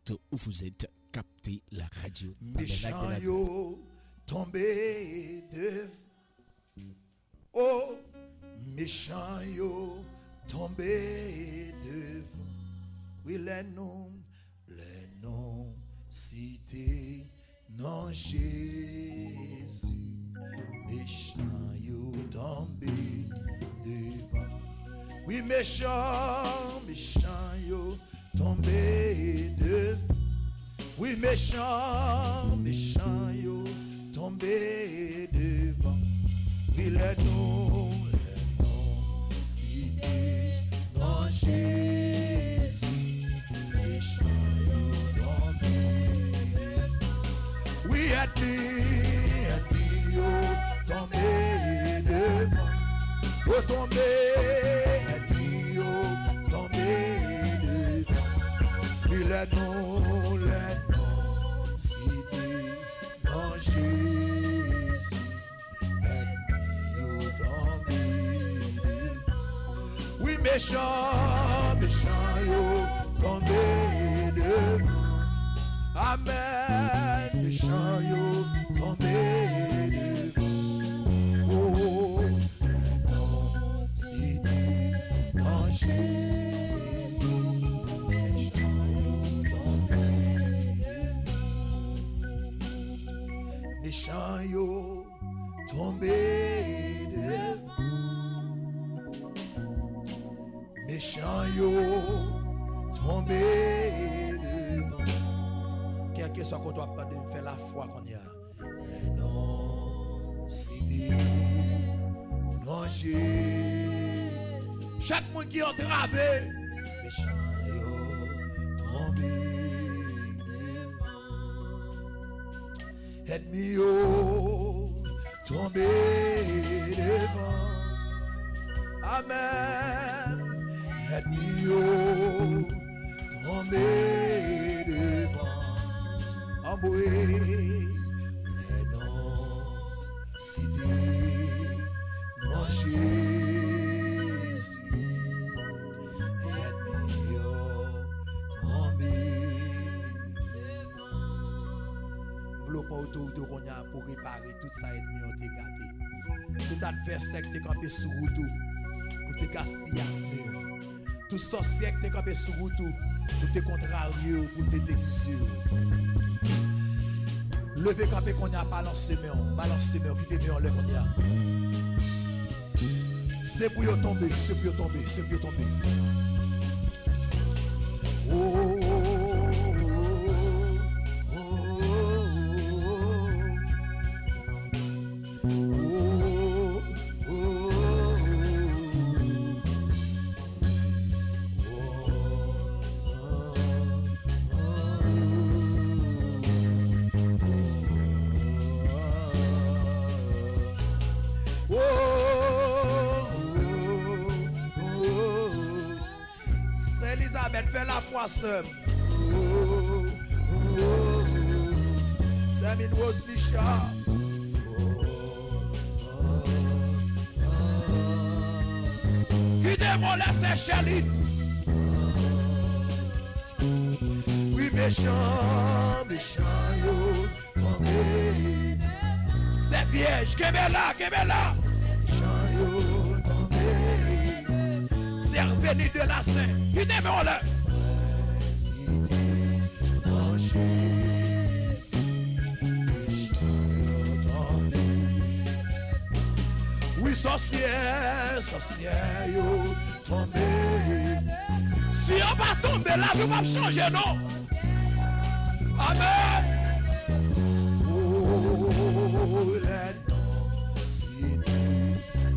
n'importe où vous êtes, captez la radio. Méchant yo tombé de oh méchant yo tombé devant. Oui les noms cités non Jésus. Méchant yo tombé devant. Oui méchant yo tombé devant. Oui méchant yo tombé devant. Oui les noms cités dans Jésus. Méchant yo tombé devant. Oui ennemi yo tombé devant. Yo tombé ennemi yo tombé devant. Oui les noms cités dans Jésus. Oui méchant yo tombé devant. Amen. Méchant yo tombé devant. Oh, non, cité dans Jésus. Méchant yo tombé devant. Méchant yo tombé devant. Méchant yo tombé devant. Quel que soit qu'on doit pas de faire la foi qu'on y a. Les noms cités dans Jésus. Chaque monde qui est entravé. Méchant yo tombé devant. Ennemi yo tombé devant. Amen. Ennemi yo tombé devant. Emboué les noms cités dans Jésus. Ennemi yo tombé devant. V'lò pas autorité qu'on a pour réparer tout ça ennemi ont été gâté. Tout adversaire qui est campé sous route pour te gaspiller. Tout sorcier qui est campé sous route pour te contrarier, pour te déguiser. Levez campé qu'on a balancé mais qui te met en l'air qu'on a. C'est pour y tomber, c'est pour y tomber, c'est pour y tomber. Oh. Fais la foi seule. C'est une rose Bichard. Qui démole ses chalines. Oui méchant yo tombé. C'est vierge, Kemela. Méchant yo tombé. C'est revenu de la Saint. Qui démole. Oui, sorcière, yo, tombé. Si on va tomber là, vous va changer, non? Amen. Oh, les noms, si tu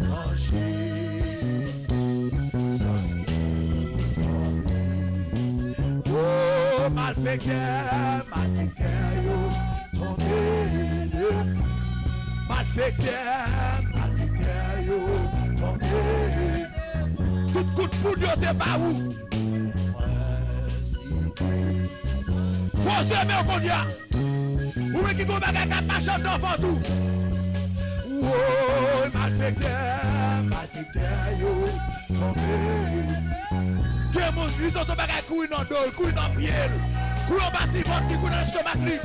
en Jésus, sorcière, tombé. Oh, malfaiteur, yo, tombé. Malfaiteur, yo, tombé. Tout coup de poudre de baou. Vous aimez qu'on y a. Vous qui vous baguette à ma chambre d'enfant tout. Oh, malfaiteur, yo, tombé. Que mon ils sont baguette couille dans dos, couille dans pied. Couille en parti ventre qui coule dans l'estomac lui.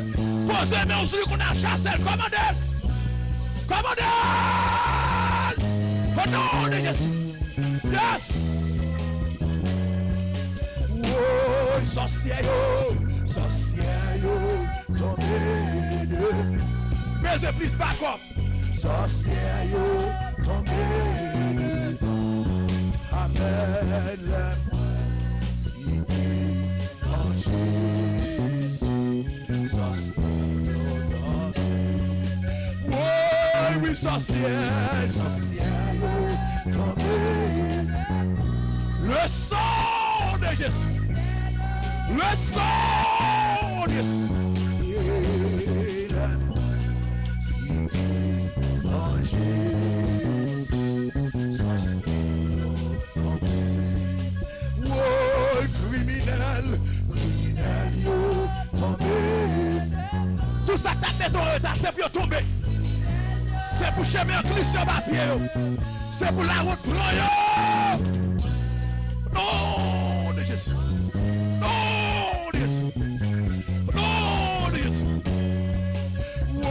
Posez mes sur lui qu'on a chassé. Commandez. Commandez. Au nom de Jésus. Yes. Oh, sorcier yo, tombé de. Mais plus back up. Sorcier yo, tombé de. Amen, la cité en Jésus. Sorcier yo, tombé. Oh, oui, sorcier yo, tombé. Le sang de Jésus. Le sang de Jésus. Et la cité en Jésus. Oh, criminel yo, tombé. Tout ça que t'as mis ton retard, c'est pour tomber. C'est pour chemin en glisse sur papier. C'est pour la route prend yo. Non de Jésus. Non de Jésus. Non de Jésus. Oh,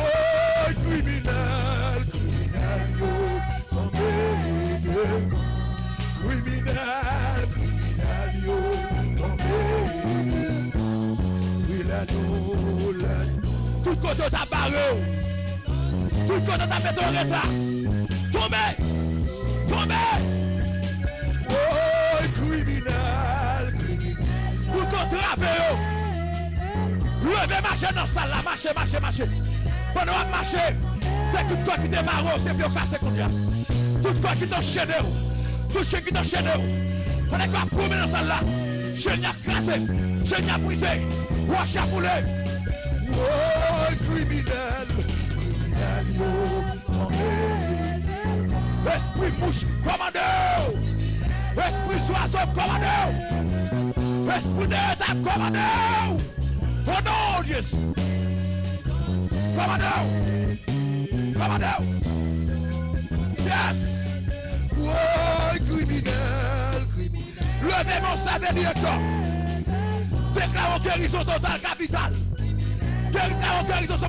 criminel yo, tombé. Criminel yo, tombé. Tout côté ta barre. Tout côté ta met en retard. Tombé. Oh, criminel. Tout côté travail. Levez marcher dans la salle là. Marcher. Pendant qu'on marche, c'est tout quoi qui démarre, c'est bien casser qu'on y a. Tout quoi qui t'enchaîne. Tout ce qui t'enchaîne. Pendant qu'on va promener dans la salle là. Je n'y a cassé. Je n'y a brisé. Wash à bouler. Oh, criminel yo, tombé. Esprit mouche, commandez. Esprit oiseau, commandez. Esprit de table, commandez. Oh non, Jésus. Commandez. Yes. Oh, criminel. Levez mon savet directeur. Déclarons guérison totale capitale. Déclarons guérison 100%.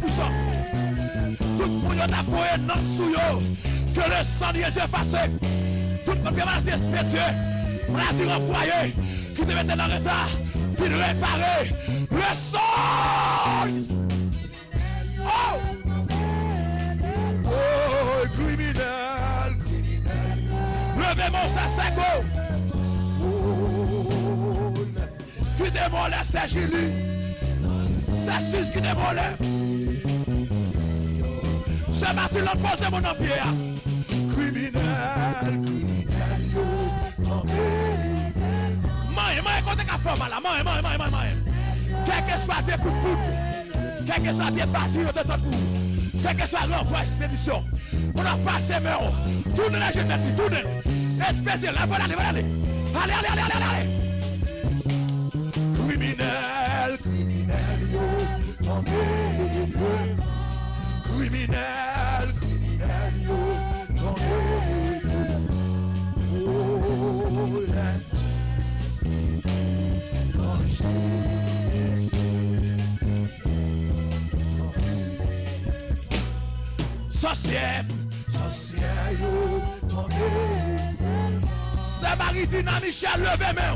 Tout le monde a poé non sous yo. Que le sang de Jésus effacé. Tout le monde qui a maladie spirituelle. Maladie renvoyée. Qui te mettait dans le retard. Puis de réparer. Le sang. Oh. Oh, criminel. Levez mon sacerdoce. Oh. Qui démolait, c'est Julie. C'est Sus qui démolait. Ce matin, l'on pose mon empire. Criminel yo, tombé. Maïe, côté qu'a fait mal là. Maïe. Quel que soit vieux coup de poudre. Quel que soit vieux battu de ton coup. Quel que soit renvoi, expédition. On a passé, mais on tourne la jeunesse, tourne. Espèce de là, voilà, allez. Allez. Criminel yo, tombé. Criminel yo, tombé. Oh, la cité en Jésus. Sorcier yo, tombé. C'est Marie-Dina Michel, levez main.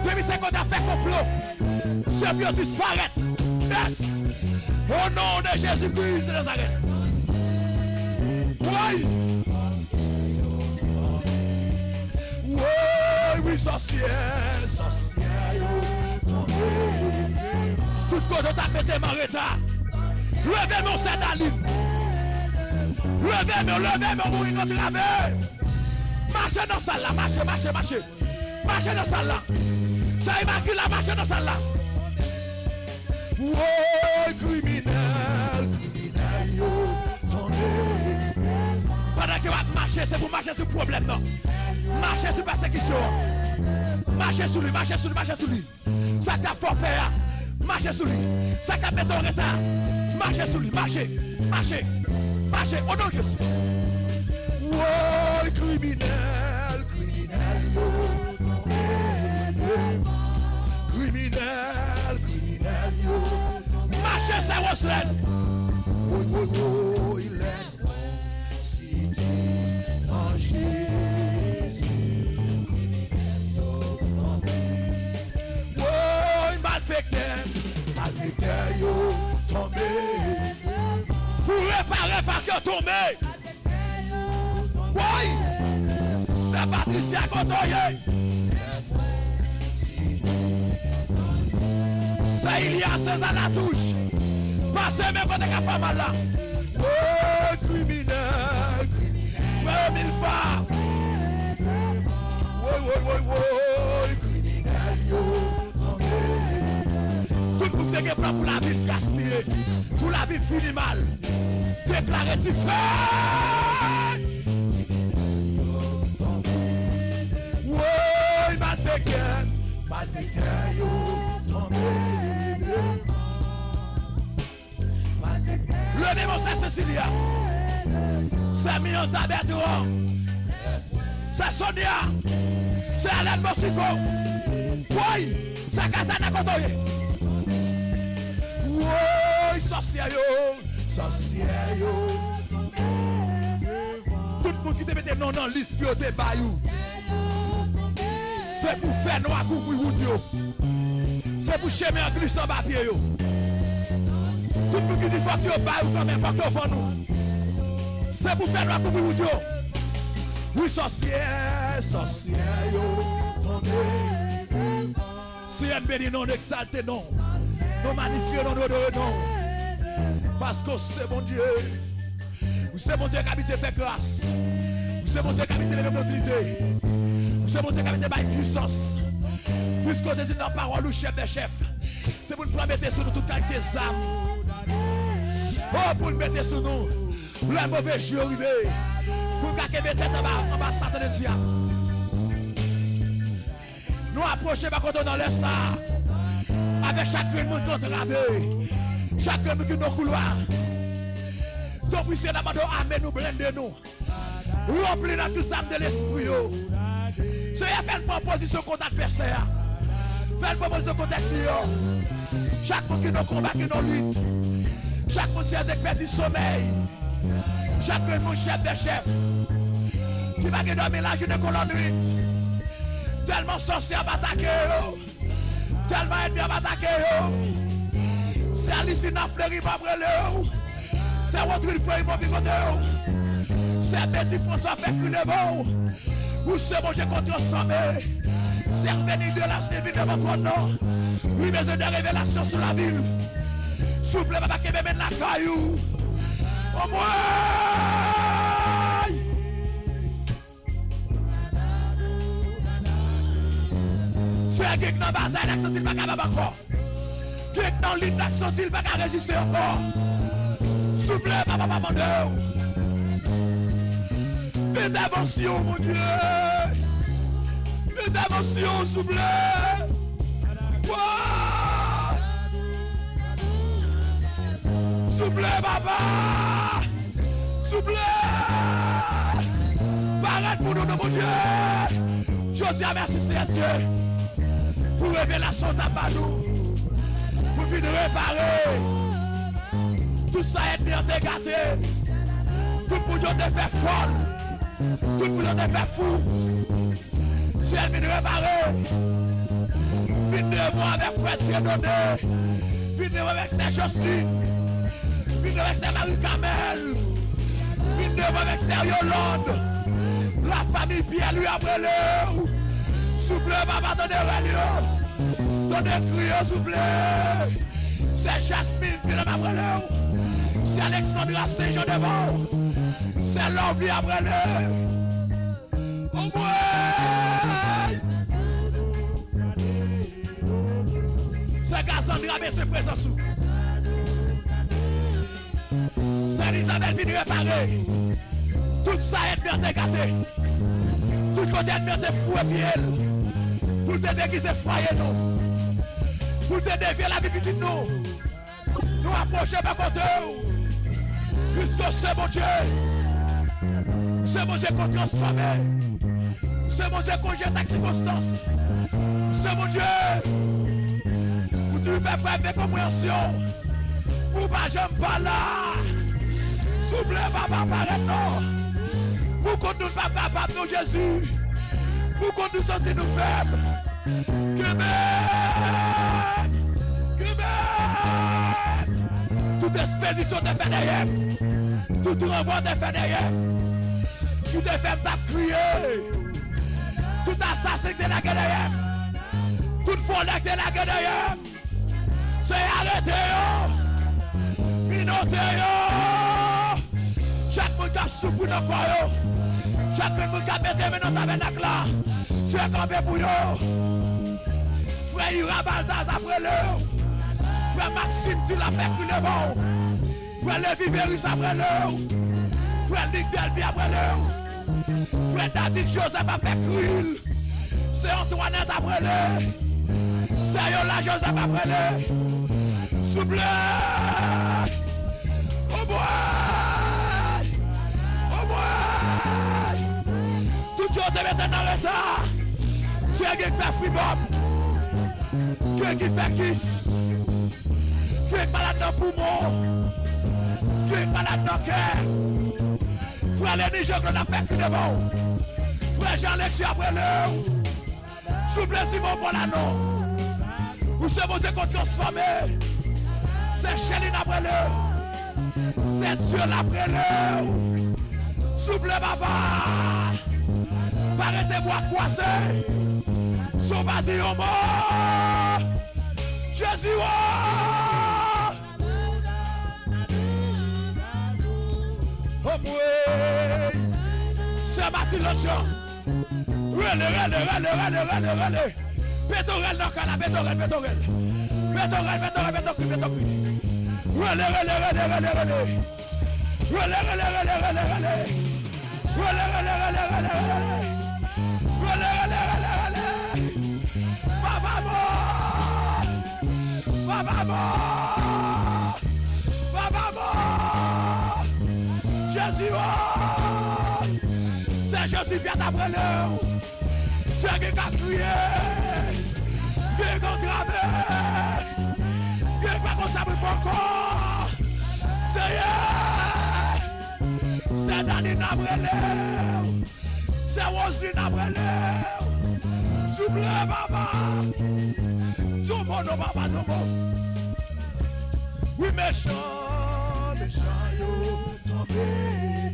2050 a fait complot. Ce bio disparaît. Yes. Au nom de Jésus-Christ de Nazareth. Oui, sorcier yo, tombé. Tout côté t'a pété mon retard. Levez mon sédaline. Levez mon mourir contre la mer. Marchez dans ça là, marchez. Marchez dans ça là. Ça y marque là, marchez dans ça là. Oh, criminel yo, tombé. Pendant que vous marchez, c'est pour marcher sur le problème non. Marchez sur persécution. Marchez sur lui. Ça t'a fort père. Marchez sur lui. Ça t'a mis en retard. Marchez sur lui. Marchez. Au nom de Jésus. Oh, criminel yo. Criminel yo. Jocelyne. Oui, oui, oui, il est non, cité en Jésus. Oui, malfecteur, yo, tombé. Pour réparer, facteur tombé. Oui, c'est Patricia Kotoye. C'est Ilias César la touche. Passez même quand t'es pas mal là. Oh, criminel. Frère mille femmes. Oui, oui, oui, oui. Criminel, yo. Tout le monde est prêt pour la vie gaspillée. Pour la vie finie mal. Déclarez du feu. Oui, malfecteur, yo. Le démon c'est Cecilia. C'est Mion Bertrand. C'est Sonia. C'est Alain Mossico. Oui, c'est Kazana Kotoye. Oui, sorcière yo. Tout le monde qui te mette non dans liste pour te bayou. C'est pour faire noir couvrir route yo. C'est pour chemin en glissant papier yo. Tout le monde qui dit faut que tu bailles ou quand même faut que tu fasses nous. C'est pour faire noir couvrir route yo. Oui, sorcière yo. Si elle bénit non exalté non. Nous magnifions non non. Parce que c'est mon Dieu. C'est mon Dieu qui habite fait grâce. C'est mon Dieu qui habite les mêmes autorités. C'est mon Dieu qui habite par puissance. Puisqu'on désigne la parole, le chef des chefs. C'est pour nous mettre sur nous toute qualité d'âme. Oh, pour nous mettre sur nous. Le mauvais jeu arrivé. Pour nous mettre tête en bas, Satan de diable. Nous approchons par contre dans le sang. Avec chacun de nous contravé. Chacun de nous qui nos couloirs. Donc, puisque la mano amen nous blende nous. Remplis dans tout âme de l'esprit. C'est faire une proposition contre l'adversaire. Faire une proposition contre les clients. Chaque monde qui nous combat, qui nous lutte. Chaque monde qui a expertise sommeil. Chaque monde chef de chef. Qui va dormir la journée qu'on l'ennuie. Tellement sorcier va attaquer. Tellement ennemi va attaquer. C'est hallucinant, fleuri, va brûler. C'est votre une feuille, mon bigote. C'est Betty François fait que le bon. Où ce bon Dieu contre sommet. C'est revenu de la séville de votre nom. Lui besoin de révélation sur la ville. Souple, papa, qui me mène la caillou. Au moins. C'est un geek dans la bataille, l'action, il va pas encore. Geek dans l'île d'action, il va pas résister encore. Souple, papa, maman, intervention, mon Dieu. Intervention, s'il vous plaît. S'il vous plaît, papa. S'il vous plaît. Parade pour nous, mon Dieu. Je dis à merci, Seigneur Dieu. Pour révélation d'Abalou. Pour venir réparer. Tout ça est bien dégâté. Tout le monde te fait folle. Tout le monde te fait fou. Si elle vient réparer, viens de voir avec Fred Sédonné, viens de voir avec Serge Jocelyne, viens de voir avec Marie Kamel, viens de voir avec Serge Yolande, la famille Pierre lui a brûlé. S'il vous plaît, papa, donnez crier, s'il vous plaît. C'est Jasmine, fille de ma brûlé. C'est Alexandra Saint-Jean de Mort. C'est l'homme qui a brûlé. Au moins. C'est Cassandra, mais c'est présent sous. C'est Elisabeth qui nous réparer. Tout ça est bien dégâté. Tout côté est bien fou et bien. Pour te déguiser foyer nous. Pour te dévier la vie petite nous. Nous approcher par côté. Puisque c'est mon Dieu. C'est mon Dieu qu'on transforme. C'est mon Dieu qu'on jette avec circonstance. C'est mon Dieu. Où tu fais preuve de compréhension. Ou pas j'aime pas là. Souple papa paraît non. Pour qu'on nous pas capable de Jésus. Pour qu'on nous sentir nous faibles. Que même. Toute expédition de fait derrière. Tout renvoi de fait derrière. Qui te fait pas crier. Tout assassin de la guerre derrière. Toute folie de la guerre derrière. C'est arrêté. Minoté. Chaque monde qui a souffert dans le corps. Chaque monde qui a mis dans le tabernacle là. C'est campé pour nous. Frère Ira Baltaz après l'heure. Frère Maxime dit la paix qui le bon. Frère Lévi Vérus après l'heure. Frère Nick Delvi après l'heure. Frère David Joseph a fait crille. C'est Antoinette après l'heure. C'est Yola Joseph après l'heure. Souple. Oh boy. Oh boy. Tout chose est maintenant en retard. C'est un qui fait free bomb. Qui fait kiss. Qui est malade dans le poumon. Qui est malade dans le cœur. Frère Léni, je qu'on a fait que devant. Frère Jean-Lexi après l'heure. Souple Simon Bolano. Vous savez vous êtes transformé. C'est Chéline après l'heure. C'est Dieu après l'heure. Souple papa. Parlez bois croisé. Sauvadie au mort. Jésus. Oh oui. C'est bâti l'autre gens. Relais. Pétorel dans le canal, pétorel. Relais. Papa Jésus, c'est Jésus bien après l'heure. C'est qui a crié, qui a contravé, qui n'est pas constable pour encore. C'est Dani après l'heure. C'est Roselyne après l'heure. Souple papa. Souple papa, oui, méchant yo, tombé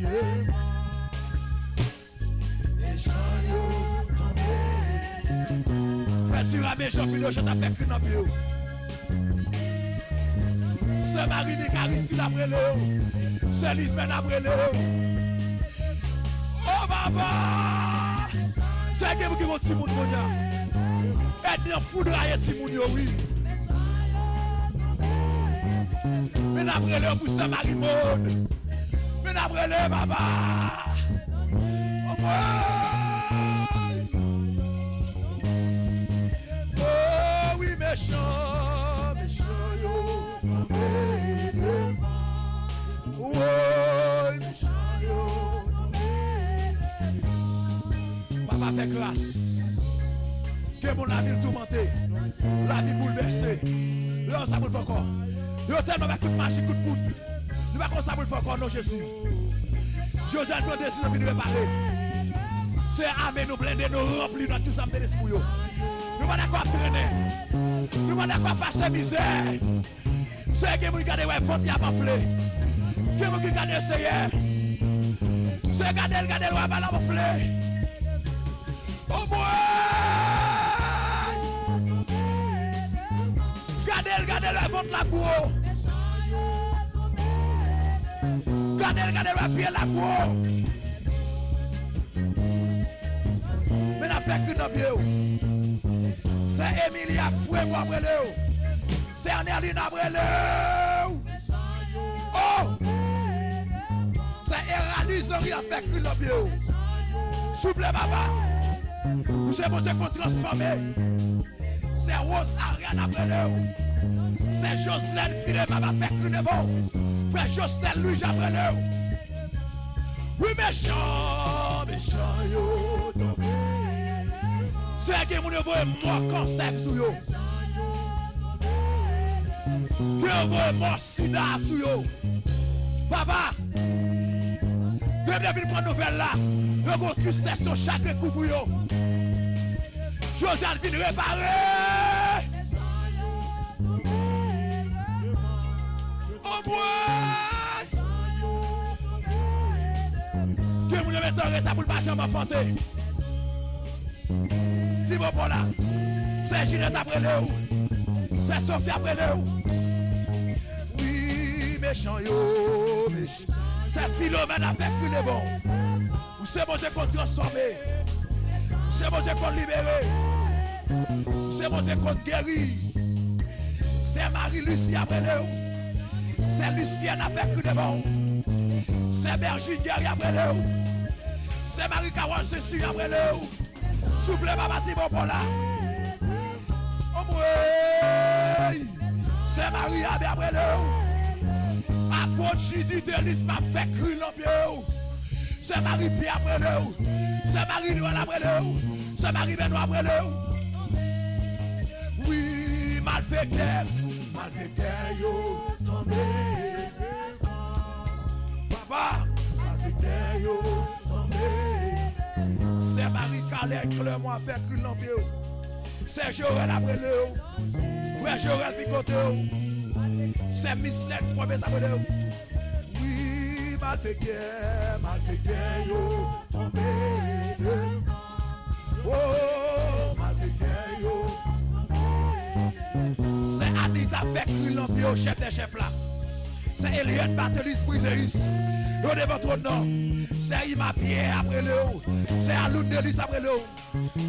de moi. Méchant yo, tombé de moi. Frère, tu as méchant, puis je t'ai fait qu'une ambiance. C'est Marie Nicarissi d'après l'eau. C'est Lisbeth d'après l'eau. Oh, papa! C'est qui vous qui vont Timoun, et bien foudre à Timoun, oui. Mais d'après le pour ça Marie-Maude. Mais d'après le papa. Oh oui méchant yo. Oh méchant yo. Papa fait grâce. Que mon la ville tourmentée. La vie bouleversée. Là ça boule encore. Yo tellement avec coup de machine, coup de poudre. Nous ne pouvons pas faire encore, non, Jésus. Joseph prend décision de nous réparer. C'est armé, nous blender, nous remplir notre tout ça de l'esprit. Nous ne pouvons pas traîner. Nous ne pouvons pas passer misère. C'est qui vous gardez, ouais, faut bien m'enfler. Qui vous gardez, essayer. C'est garder, ouais, mal m'enfler. Oh boy! Gardez, le ventre la cour. Gardez le pied la cour. Mais n'a fait que dans bien. C'est Emilia Fouet pour après le. C'est Anerline après le. Oh! C'est Eralise qui a fait que dans bien. Souple papa. Vous savez pour ce qu'on transforme. C'est Rose Ariane après l'heure. C'est Jocelyne Philippe m'a fait que de bon. Frère Jocelyne Louis après l'heure. Oui méchant yo. C'est qui mon niveau moi conserve sur yo. Que envoie mon sida sur yo. Papa, depuis prendre nouvelle là, yo go tristesse sur chaque coup pour yo. Josiane vient réparer. Oh boy! Que vous ne mettez en retard pour le marché en fanté. Si vous bon là, c'est Ginette après nous. C'est Sophie après nous. Oui, méchant yo, méchant. C'est Philomène avec plus de bon. Ou c'est bon Dieu qu'on transforme. C'est bon Dieu qu'on libère. C'est bon Dieu qu'on guérit. C'est Marie-Lucie après nous. C'est Lucienne avec plus de bon. C'est Bergine Guerrier après nous. C'est Marie-Caron Cécile après nous. Souple papa ti bon là. Oh oui. C'est Marie Abbé après nous. Apôtre Chidi Delis m'a fait crier l'ambiance. C'est Marie Pierre après nous. C'est Marie Noël après nous. C'est Marie Benoît après nous. Oui, malfaiteur yo tombé. Papa, malfaiteur yo tombé. C'est Marie Calais qui le moi fait crier l'ambiance. C'est Joël après nous. Frère Joël Picoté. C'est Miss Len premier après nous. Oui, malfaiteur yo tombé. Oh, malfaiteur yo. C'est Anita avec Rilambio, chef des chefs là. C'est Eliane Batelis Briseus. Yo devant ton nom. C'est Ima Pierre après le haut. C'est Aloun Delis après le haut.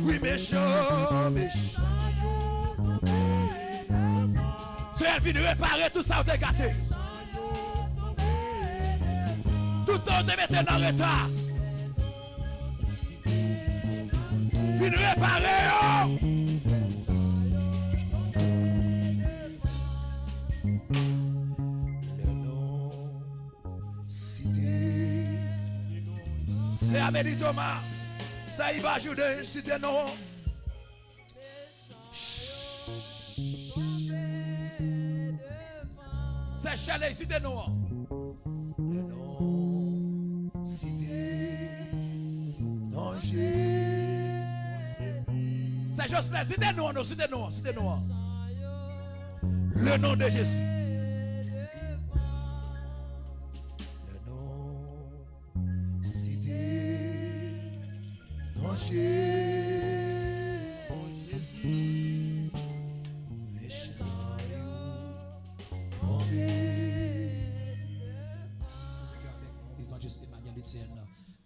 Oui, méchant, méchant. C'est elle vient réparer tout ça, on t'a gâté. Tout le temps, te mettre dans le retard. Viens réparer, le nom cité. C'est Amélie Thomas. Ça y va, Jude, cité non. C'est Chalet, cité non. Le nom cité danger. C'est Jocelyn, cité non, non, cité non, cité non. Le nom de Jésus. Le nom cité danger.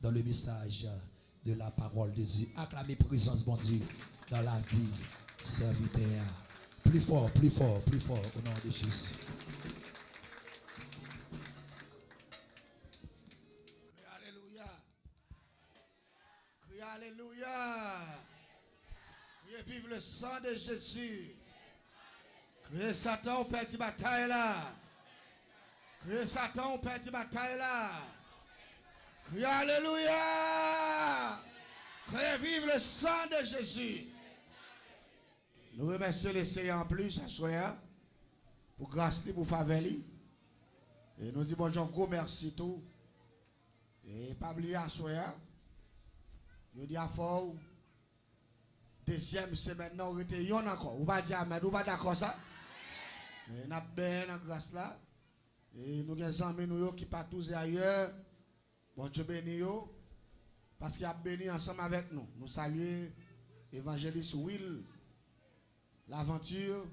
Dans le message de la parole de Dieu. Acclamez présence, bon Dieu, dans la vie serviteur. Plus fort, plus fort, plus fort, au nom de Jésus. Alléluia. Crie alléluia. Criez vive le sang de Jésus. Criez Satan, on perd la bataille là. Criez Satan, on perd la bataille là. Criez alléluia. Criez vive le sang de Jésus. Nous remercions les Seigneur en plus à soir pour grâce pour faveur. Et nous disons bonjour, gros merci tout. Et pas oublier à soir. Nous disons à fort. Deuxième semaine, nous sommes encore. Vous ne pas dire amen, vous pas d'accord ça? Nous avons bien la grâce là. Et nous avons des amis qui partent tous ailleurs. Bon Dieu béni yo. Parce qu'il a béni ensemble avec nous. Nous saluons évangéliste Will. L'aventure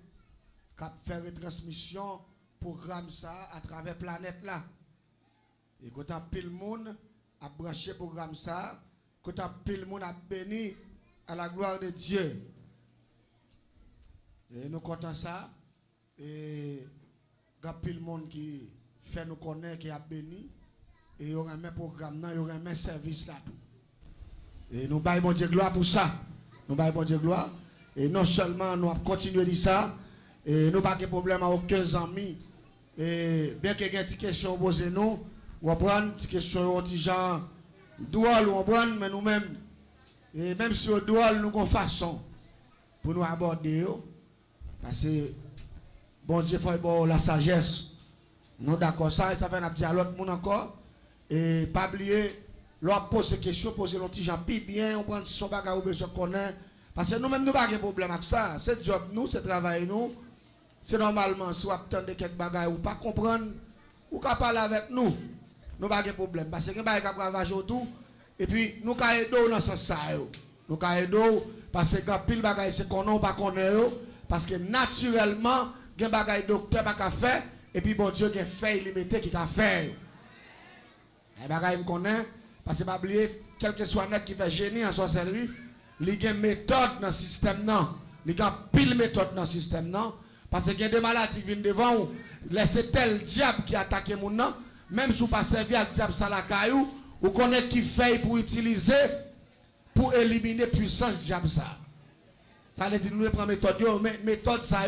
qui a fait retransmission programme ça à travers planète là. Et quand on pile monde a branché programme ça, quand on pile monde a béni à la gloire de Dieu. Et nous comptons ça et quand pile monde qui fait nous connaître qui a béni et il y aura un programme là, il y aura un service là tout. Et nous baillons bon Dieu gloire pour ça. Nous baillons bon Dieu gloire. Et non seulement nous continuons à dire ça, et nous n'avons pas de problème avec aucun ami. Et bien qu'il y ait des questions posées nous, on prend des questions aux gens, doual ou on prend, mais nous-mêmes, et même si on doual, nous avons une façon pour nous aborder. Parce que bon Dieu faut bon la sagesse. Nous d'accord ça, ça fait un petit à l'autre monde encore. Et pas oublier, leur poser question, poser l'autre gens bien, on prend son bagage ou besoin connaître. Parce que nous-mêmes, nous n'avons pas de problème avec ça. C'est job nous, c'est travail nous. C'est normalement, si vous attendez quelques bagages ou pas comprendre, ou qu'à parler avec nous, nous n'avons pas de problème. Parce que nous avons des bagages autour. Et puis, nous avons aidé dans ce sens. Nous avons aidé parce que quand pile bagages, c'est qu'on n'a pas connaître. Parce que naturellement, il y a des bagages docteur pas faire. Et puis, bon Dieu, il y a fait illimité qui a fait. Les bagages, je connais. Parce que, pas oublier, quel que soit net qui fait génie en sorcellerie, il y a une méthode dans le système. Il y a pile méthode dans le système. Parce qu'il y a des maladies qui viennent devant vous. Laissez tel diable qui attaque mon nom. Même si vous ne pas servir avec diable ça la caillou, vous connaissez qui fait pour utiliser pour éliminer puissance diable ça. Ça veut dire nous prendre méthode méthode ça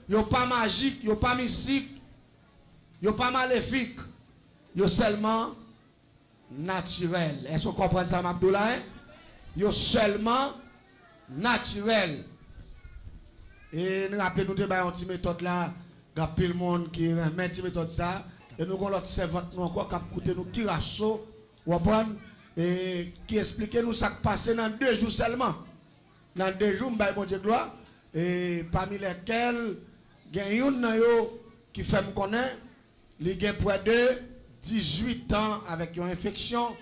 yo pas magique, yo pas mystique, yo pas maléfique. Yo seulement naturel. Est-ce que vous comprenez ça Abdoulaye? Yo seulement naturel. Et nous rappelons nous une petite méthode là, il y a plein de monde qui remet cette méthode ça. Et nous avons l'autre servante nous encore qui a coûté nous qui rasso, et qui explique nous ce qui passe dans 2 jours seulement. Dans 2 jours, bon Dieu gloire. Et parmi lesquels, il y a une qui fait me connaître, il a près de 18 ans avec une infection.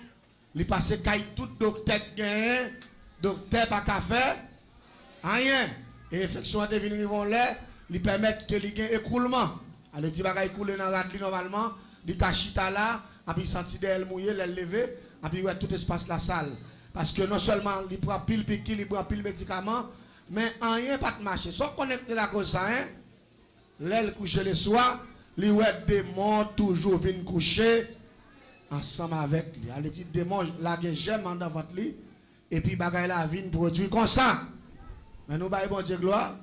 Il passe tout docteur gagne, docteur pas qu'à faire rien. Et infection de venir là, il permet que il y ait écoulement. Alors dit bagay couler dans la normalement, il cachita là, puis senti d'elle mouiller, elle lever, puis ouais tout espace la salle. Parce que non seulement il prend pile piqûre, il prend pile médicament, mais rien pas de marcher. Sans connecter la cause ça hein. L'aile coucher le soir, les ouais démon toujours viennent coucher ensemble avec lui. Alors dit démon la j'aime dans votre lit et puis bagay la vient produit comme ça. Mais nous baillons bon Dieu gloire.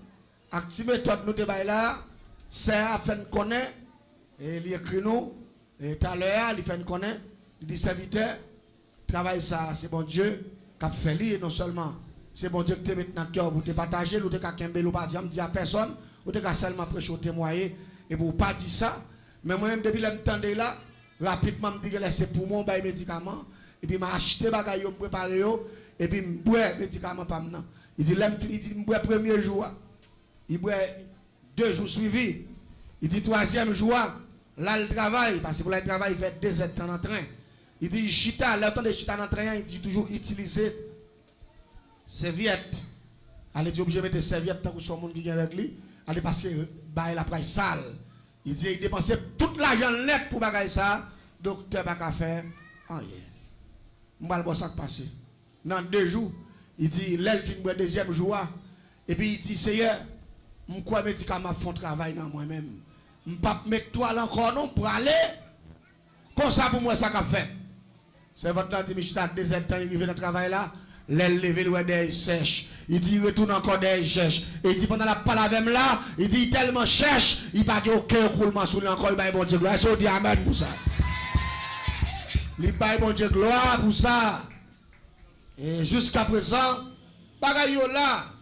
Active méthode nous te baillons là, c'est à faire connaître et il écrit nous et tout à l'heure il fait connaître, il dit serviteur travail ça c'est bon Dieu qui a fait lui non seulement c'est bon Dieu que tu mets dans cœur pour te partager ou te kembe ou pas dire à personne ou te seulement prêcher ou témoigner et pour pas dire ça mais moi même depuis l'entendre là rapidement me dit que c'est pour mon bail médicament et puis m'a acheté bagaille yo préparer yo et puis me boire médicament pas maintenant. Il dit, il boit premier jour, il boit 2 jours suivis. Il dit 3e jour, là il travaille, parce que pour le travail, il fait 2 heures de temps en train. Il dit, chita, le temps de chita en train, il dit toujours utiliser serviette. Allez, il est obligé de mettre serviette tant que son monde qui vient avec lui. Allez passer bail la price sale. Il dit, il dépense tout l'argent net pour bagaille ça. Docteur pas qu'à faire. Oh yeah. Je vais le ça passer. Dans 2 jours. Il dit, l'elle fin le 2e jour. Et puis il dit, Seigneur, je crois que médicaments font travail dans moi-même. Je ne peux pas mettre toi encore non pour aller. Comme ça pour moi, ça qu'a fait. C'est votre temps, il dit, à 2 heures de temps, il arrive dans le travail là. L'aile levé, le des sèche. Il dit, il retourne encore des sèche. Et il dit, pendant la parole avec là, il dit, il tellement cherche, il n'y a pas aucun roulement sur lui encore, il va bon Dieu gloire. Il dit, amen pour ça. Il va bon Dieu gloire pour ça. Et jusqu'à présent, bagayola,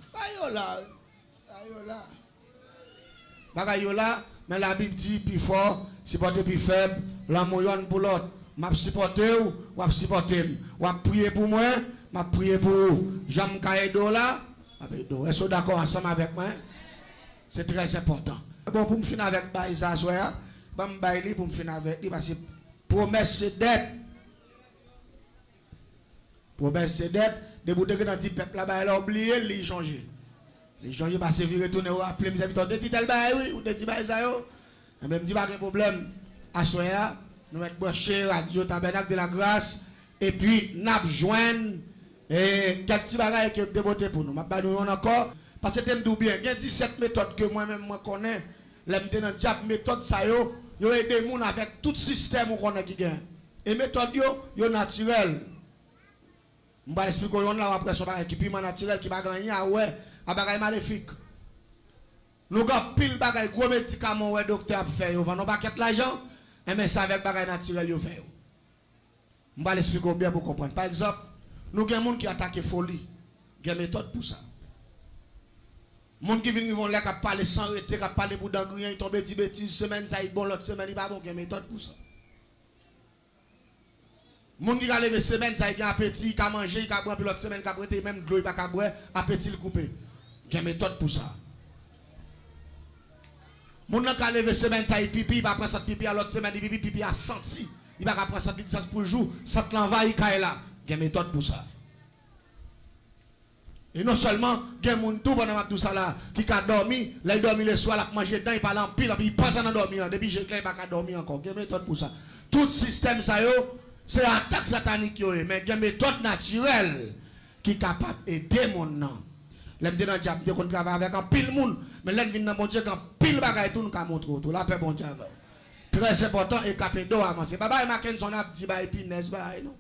mais la Bible dit plus fort, supporter plus faible, la moyenne pour l'autre. M'a supporter ou supporter, ou prier pour moi, m'a prier pour vous. J'aime Kaedo là, est-ce que d'accord ensemble avec moi? C'est très important. Bon, pour me finir avec Baïsa Soya, pour me finir avec lui, parce que promesse c'est dette. Promesse c'est dette, de bout de que dans le peuple là-bas, il a oublié, il a changé. Il a changé parce qu'il retourne au appeler mes habitants, de dit tel bail, oui, ou de dit bail ça, yo. Et même dit pas de problème. À Soya, nous mettons branché Radio Tabernacle de la Grâce, et puis nous joignons quelques petits bagages qui ont dévoté pour nous. Je vais nous encore, parce que je me bien, il y a 17 méthodes que moi-même je connais. Les méthodes, ça y a aidé les gens avec tout système qu'on a qui gagne. Et les méthodes, sont naturelles. Je vais expliquer là après ce équipement naturel qui va gagner à bagage maléfique. Nous avons pile bagage gros médicaments ouais docteur a fait yo vend pas quête l'argent mais ça avec bagage naturel yo fait. Je vais expliquer bien pour comprendre. Par exemple, nous avons des gens qui attaquent folie. Il y a une méthode pour ça. Moun qui viennent, ils vont là, qui parler sans arrêter, qui parler pour d'angrien, ils tombent des bêtises, semaine ça, ils bon, l'autre semaine, ils pas bon, il y a une méthode pour ça. Moun qui a levé semaine, ça, il a appétit, il a mangé, il a boire, puis l'autre semaine, il a prêté même de l'eau, il n'a pas boire, appétit le coupé. Il y a une méthode pour ça. Moun qui a levé semaine, ça, il pipi, il va prendre ça pipi, à l'autre semaine, il pipi, a senti. Il va prendre ça distance pour le jour, ça l'envahit, il est là. Il y a une méthode pour ça. Et non seulement, il y a des gens tout pendant tout ça là, qui a dormi, là il dormi le soir, il a mangé dedans, il parle en pile, puis il part dans dormir. Depuis j'ai clair, il va dormir encore. Il y a une méthode pour ça. Tout système, ça c'est attaque satanique, mais il y a une méthode naturelle qui est capable d'aider les gens. L'aime dire dans le diable, qu'on travaille avec un pile monde, mais l'aime venir dans mon Dieu, quand pile bagaille tout, nous avons montré tout. La paix, bon Dieu. Très important, et capé d'eau avant. C'est pas bah, il son a dit, bah, et puis, n'est-ce pas, non?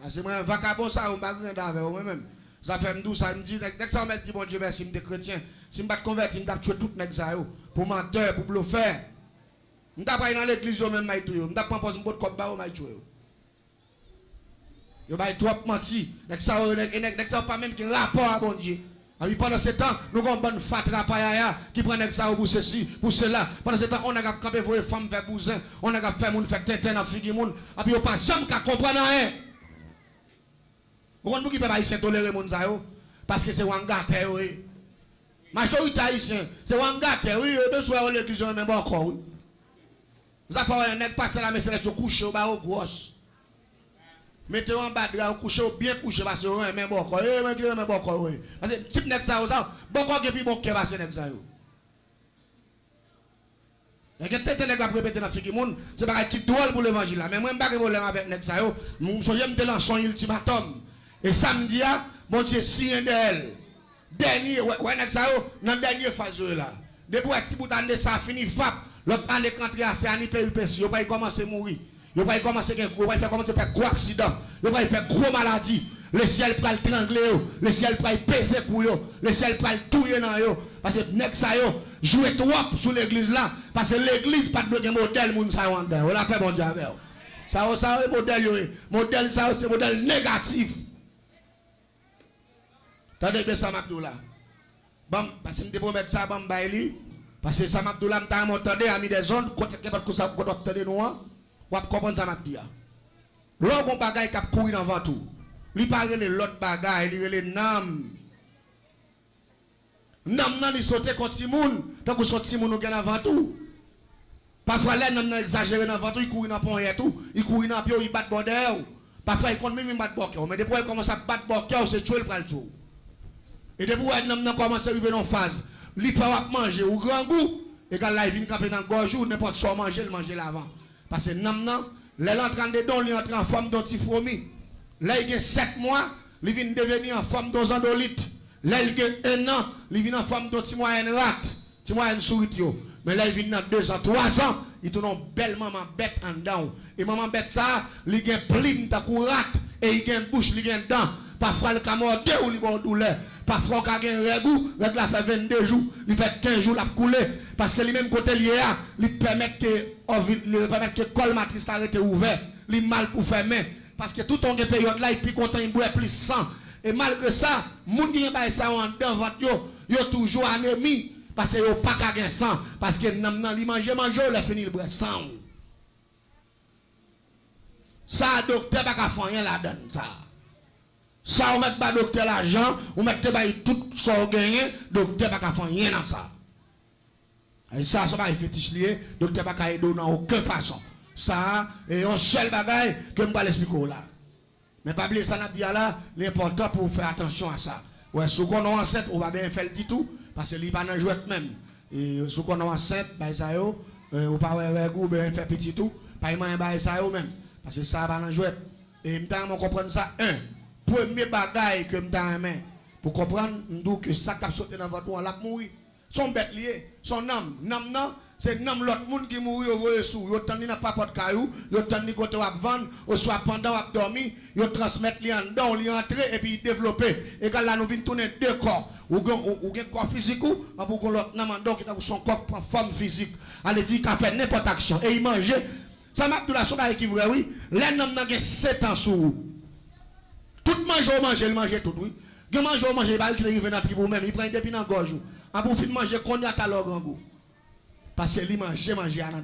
C'est moi, vagabond ça, on va rien avec moi-même. Ça fait me ça me dit, dès que ça me dit, bon Dieu merci, je suis chrétien. Si je me converti, je vais tuer tout le monde pour menteur, pour bluffer. Je ne vais pas aller dans l'église, je même je ne vais pas poser un peu de cop, je vais tuer. Je vais trop mentir. Dès que ça pas même qui rapport à bon Dieu. Alors pendant ce temps, nous avons une bonne fatra paya qui prend ça pour ceci, pour cela. Pendant ce temps, on a campé vos femmes vers bousin, on a fait moun faire tintin dans figue moun. Et puis on pas jamais comprendre rien. Vous comprenez qui peut pas ici tolérer moun ça yo parce que c'est wangate oui. Majorité haïtien, c'est wangate oui, deux soirs l'église même encore oui. Vous avez fait un nèg passer la messe sur coucher au bas au grosse. Mettez en bas de là coucher bien couché parce que on même encore, même encore oui. Parce que type nèg ça bon quoi puis bon cœur parce nèg ça yo. Et que tête nèg va répéter dans figue moun, c'est pas qui drôle pour l'évangile là, mais moi pas problème avec nèg ça yo. Mon soyez me lancer un ultimatum. Et samedi, mon Dieu, si un d'elle, dernier, ouais, dans dernier phase là. Depuis que si vous avez ça fini, fap, l'autre année rentré à c'est péripéties, vous va commencer à mourir. Vous va commencer à faire gros accident, vous va faire gros maladie. Le ciel va le trangler, le ciel va peser pour eux, le ciel va le touiller dans eux. Parce que nek ça yo, jouer trop sur l'église là, parce que l'église pas de modèle, moun ça on dedans. On l'a fait bon Dieu avec. Ça c'est modèle ça c'est modèle négatif. Tandis que Sam Abdoula, bon, parce que je me promettre ça, bon, parce que Sam Abdoula m'a entendu, a mis des zones, quand on a entendu nous, on va comprendre Sam Abdoula. L'autre bagaille qui a couru dans le tout, il parle de l'autre bagaille, il parle de nam. Nam nan il saute contre Timoun, tant que sorti Timoun nous avant tout. Parfois là, nam nan exagéré dans le tout, il court dans le pont et tout, il court dans le pied, il bat bordel. Parfois il compte même battre bordel, mais depuis il commence à battre bordel, c'est tuer le bras le jour. Et depuis que commence à arriver dans phase, il faut manger au grand goût, et quand là il vient camper dans le gorge, n'importe quoi manger, il mange l'avant. Parce que là, il est en train de donner, il entre en forme d'antifourmi. Là, il a 7 mois, il vient devenir en forme d'ozandolite. Là, il a 1 an, il vient en forme d'antimoyenne rat, antimoyenne souris. Mais là, il vient dans 2 ans, 3 ans, il tourne une belle maman bête en dedans. Et maman bête ça, il a un plim, il rat, et il a une bouche, il a une dent. Parfois, il a mordé ou il a une douleur. Parfois, quand il y a un regou, il fait 22 jours, il fait 15 jours, il a coulé. Parce que lui-même, côté lié, il permet que le col matrice arrête ouvert. Il mal pour fermer. Parce que tout en période là, il est plus content, il boit plus sang. Et malgré ça, les gens qui ont ça en dedans, ils ont toujours anémie. Parce qu'ils n'ont pas qu'à sang. Parce que ils mangent, ils ont fini le boire sang. Ça, le docteur n'a pas fait rien là-dedans. Ça, on met pas docteur l'argent, on met tout ça gagné, docteur n'a pas fait rien dans ça. Et ça, c'est pas un fétiche lié, docteur n'a pas aider dans aucune façon. Ça, et un seul bagage que je vais l'expliquer là. Mais pas oublier ça, n'a dit là, l'important pour faire attention à ça. Ouais, si on est enceinte, on va bien faire le dit tout, parce que il pas dans jouet même. Et si on est enceinte, bah ça yo, on pas bien faire petit tout, pas même bah ça yo même, parce que ça va dans jouet. Et m't'en comprendre ça premier bagaille que m't'en pour comprendre que ça qui a sauté dans votre on l'a mourir. Son bête lié, son âme, non, c'est l'homme l'autre monde qui mourit au voie sous. Yo tandi n'a pas porte caillou, yo tandi côté wap vendre, ou soit pendant wap dormi, yo transmettre li en dedans, li entrer et puis développer. Et quand là nous vinn tourner 2 corps. Ou gen corps physique ou pour l'autre nan qui son corps prend forme physique. Allez dire qu'a fait n'importe action et il mange. Ça m'a de la soirée qui vrai oui, l'homme nan gen 7 ans sous. Tout manger, il mange tout oui. Gen manger pas qui arrive dans tribu même, il prend depuis dans gorge. En pour fin manger qu'on y a ta log en go. Parce que lui manger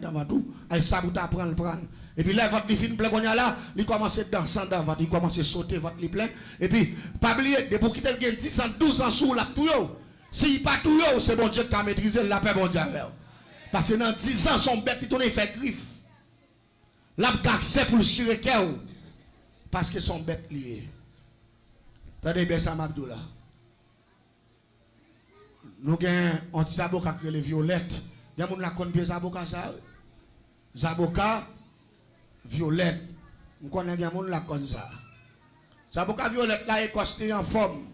dans tout, et ça pour t'apprendre prendre. Et puis là votre fin plein qu'on y a là, il commence à danser devant, il commence à sauter votre li plein et puis pas oublier de pour quitter le 10 ans 12 ans sous la tout yo. Si pas tout yo, c'est bon Dieu qui a maîtrisé la paix bon Dieu avec. Parce que dans 10 ans son bête il tourne fait griffe. Là accès pour le chirer parce que son bête lié. Attendez bien ça Mabdou là. Nous avons un petit zaboka qui est les violettes. Il y a des gens qui connaissent zaboka ça. Zaboka violette. Nous connaissons des gens qui connaissent ça. Zaboka violette là est costé en forme.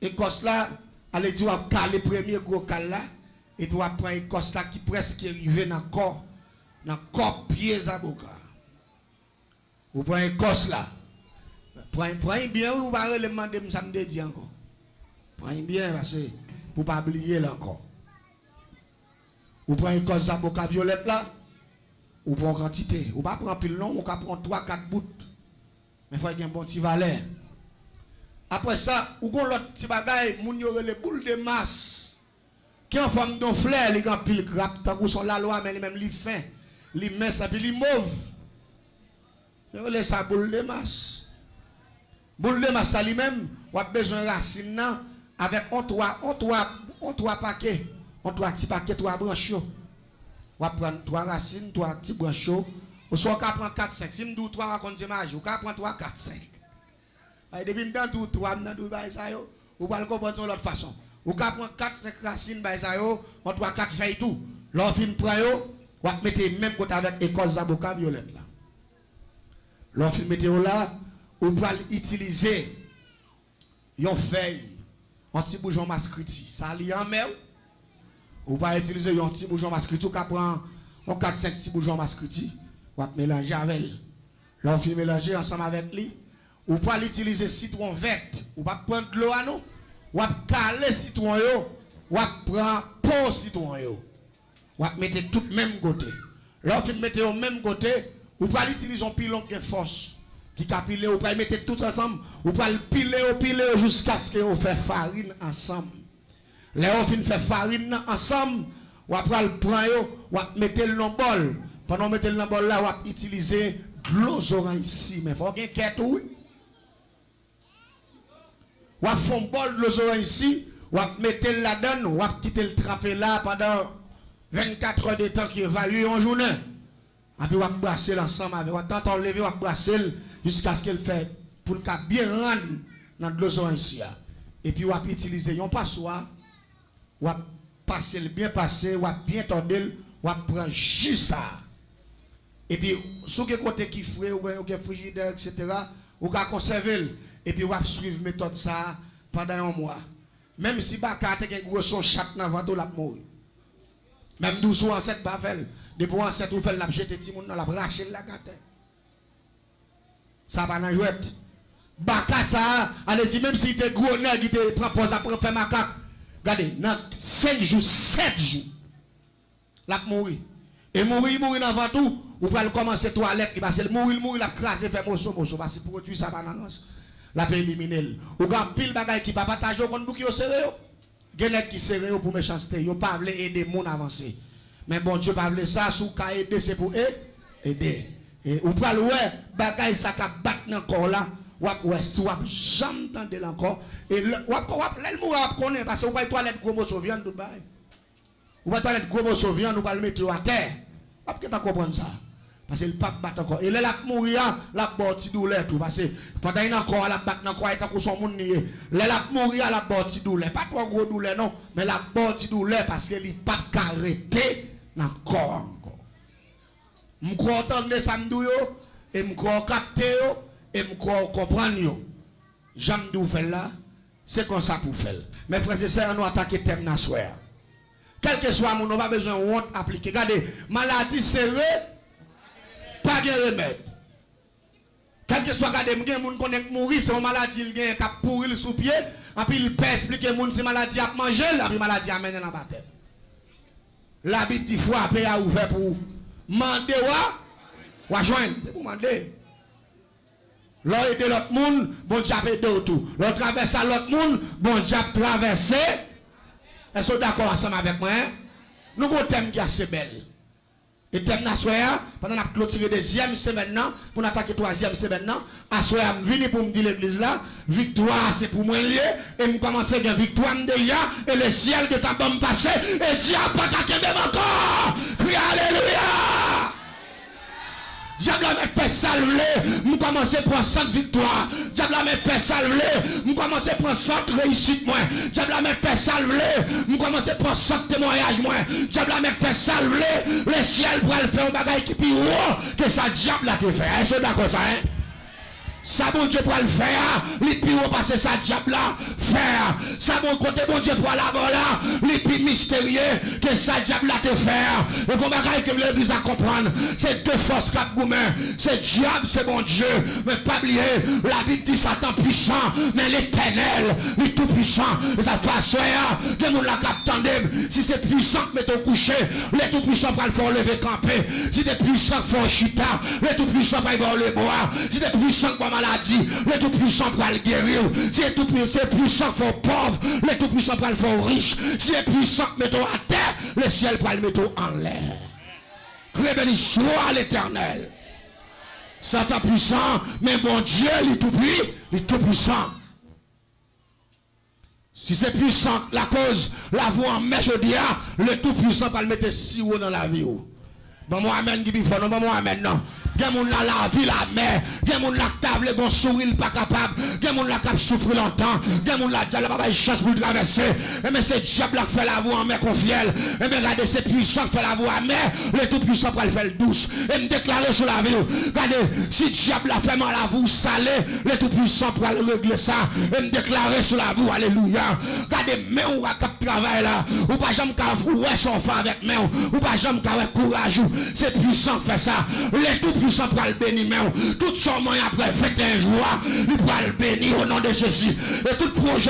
Écosse là, allez dire le premier gros cal là et puis après Écosse là qui presque arrivé dans le corps pied zaboka. Vous prenez Écosse là. Prenez bien ou pas le demander ça me dit encore. Prenez bien parce que pour pas oublier là encore. Vous prenez Écosse zaboka violette là. Ou prend quantité, ou pas prendre pile long, ou prend 3-4 bouts. Mais il faut qu'il y ait un bon petit valet. Après ça, ou gon l'autre petit bagay, moun yo les boules de masse. Qui en forme d'un flair, li gan pile crap, tant que son la loi mais même li fin, li mince puis li mauve. Yo les ça boule de masse. Boule de masse ça lui-même, ou a besoin racine nan avec on trois paquets, on trois petits paquets, 3 branches. On va prendre 3 racines, 3 petits branches. Ou soit on prend 4-5. Si je dis 3 racontes magie, on prend 3, 4, 5. Depuis que je dis 3, on va le comprendre de l'autre façon. On prend 4, 5 racines, on 3, 4 feuilles tout. L'enfin prend, on va mettre même côté avec l'école zaboka violette. L'enfin mettre là, on va utiliser une feuille, un petit bouchon mascriti. Ça lie en mer. Ou pas utiliser un petit bouchon mascriti, ou prend 4-5 petits bouchons mascriti, ou mélanger avec elle. Là, on fait mélanger ensemble avec lui. Ou pas l'utiliser citron vert, ou pas prendre de l'eau à nous, ou caler citron yo, ou prendre pot citron yo. Ou mettre tout même côté. Là, on fait mettre au même côté, ou pas l'utiliser un pilon qui est force, qui capile, ou pas mettre tout ensemble, ou pas le piler jusqu'à ce qu'on fait farine ensemble. Là, on fin faire farine ensemble, ou après le prendre, ou mettre le dans bol. Pendant que mettre le dans bol là, on utiliser de l'eau ici. Mais il faut qu'il y ait quête, oui. Ou faire un bol de l'eau ici, ou mettre là-dedans, ou quitter le trapé là pendant 24 heures de temps qui évalue en journée. Et puis on brasser l'ensemble avec, on tente enlever, on brasser jusqu'à ce qu'elle fait pour le cas bien rendre dans de l'eau ici. Et puis on utiliser un passoire. Ou passer le bien passé, ou bien tordre, ou prendre juste ça. Et puis, sur quel côté qui frais, ou bien frigidaire, etc., ou conserver. Et puis, ou suivre méthode ça pendant un mois. Même si baka te gen gros son chat nan vento la mourir. Même doucement en 7 pas faire. Depuis en 7 ou fait la jeter ti moun nan la racher la gâte. Ça va nan jouette. Baka ça, allez dire même si te gros nèg qui te prend pause après faire macaque. Regardez, dans 5 jours, 7 jours, la mourir. Et mourir dans le tout, ou va commencer toilette, parce que mourir, la craser, faire morceau, parce que pour tuer ça, la peut éliminer. Ou ga pile bagay qui va partager, on bouki au sérieux. Gen qui sérieux pour méchanceté, yo pas vle aider moun avancer. Mais bon Dieu pas vle ça, sou ka aider c'est pour aider. Et ou pral ouais, bagay ça ka battre dans corps là. Ouais, soit jamais tendre encore. Et le moura connaît parce que vous voyez toilette gros morceau viande tout bail. Vous voyez toilette gros morceau viande, vous allez le mettre à terre. Pas que tu comprendre ça. Parce que le pape bat encore. Et là, la mourir, la botte douleur tout. Parce que pendant qu'il encore la bat encore, il a son monde nié. Là, la mourir, la botte douleur. Pas trop gros douleur, non. Mais la botte douleur parce que il pas arrêté dans le corps encore. Je crois entendre ça, et je crois capter. Et je comprendre. J'aime d'où faire là, c'est comme ça pour faire. Mais frères et sœurs, nous attaquons le thème national. Quel que soit mon, on n'a pas besoin de honte appliquer. Regardez, maladie serrée, pas de remède. Quel que soit, regardez, les gens qui mourir, c'est une maladie qui a pourri sous pied, et puis il peut expliquer aux gens si maladie a mangé, et puis maladie a mené dans la bataille. L'habit dit fois après a ouvert pour demander ou joindre. C'est pour demander. L'autre aide l'autre monde, bon Dieu a aidé tout. L'autre traverse à l'autre monde, bon Dieu a traversé. Est-ce que vous êtes d'accord ensemble avec moi? Nous avons un thème qui est assez belle. Et thème national, pendant qu'on a clôturé deuxième, c'est maintenant, pour attaquer troisième, c'est maintenant. À ce moment, je viens pour me dire l'église là, victoire c'est pour moi lié, et je commence à dire victoire déjà, et le ciel de ta bombe passé, et diable pas qu'à même encore. Crie alléluia! Diable a mis fait salver, nous commençons à prendre 100 victoires. Diable a mis fait salver, nous commençons à prendre 100 réussites moins. Diable a mis fait salver, nous commençons à prendre 100 témoignages moins. Diable a mis fait salver, le ciel pour le faire un bagage qui est plus haut que ça diable a fait. Est-ce que d'accord ça, hein? Ça bon Dieu pour le faire, les plus haut parce que ça diable là faire. Ça bon côté bon Dieu pour la là, les plus mystérieux que ça diable là te faire. Et qu'on bagaille que l'église à comprendre, c'est deux forces cap gourmet. C'est diable, c'est bon Dieu. Mais pas oublier, la Bible dit Satan puissant, mais l'éternel, le tout puissant. Et ça fait soya, que mon la cap tandem. Si c'est puissant, mettons couché, les tout puissants pour le faire lever camper. Si c'est puissant pour le chita, les tout puissants pour le boire. Si c'est puissant pour maladie, les tout puissants pour le guérir. Si c'est puissant pour pauvre, les tout puissants pour le faire riche. Si c'est puissant, mettons à terre, le ciel pour le mettre en l'air. Très béni soit l'éternel. Satan puissant, mais bon Dieu, il est tout puissant. Si c'est puissant, la cause, la voix en mer, je dis, le tout puissant va le mettre si haut dans la vie. Bon, moi, amen, qui bon, moi, amen, non. Gen moun la vie la mer, gen moun la table gon sourire pas capable, gen moun la cap souffrir longtemps, gen moun la diable pas chance pour traverser. Et mais c'est diable qui fait la voie en mer confiel. Et bien regardez c'est puissant qui fait la voie en mer, le tout puissant pour le faire douce. Et me déclarer sur la vie. Regardez si diable a fait mal à vous salé, le tout puissant pour le régler ça. Et me déclarer sur la vie. Alléluia. Regardez mais on va cap travail là, ou pas jamais ka ouais son fa avec main, ou pas jamais ka courage. C'est puissant qui fait ça. Le tout puissant pour le bénir, tout son moyen après 21 jours, il va le bénir au nom de Jésus. Et tout projet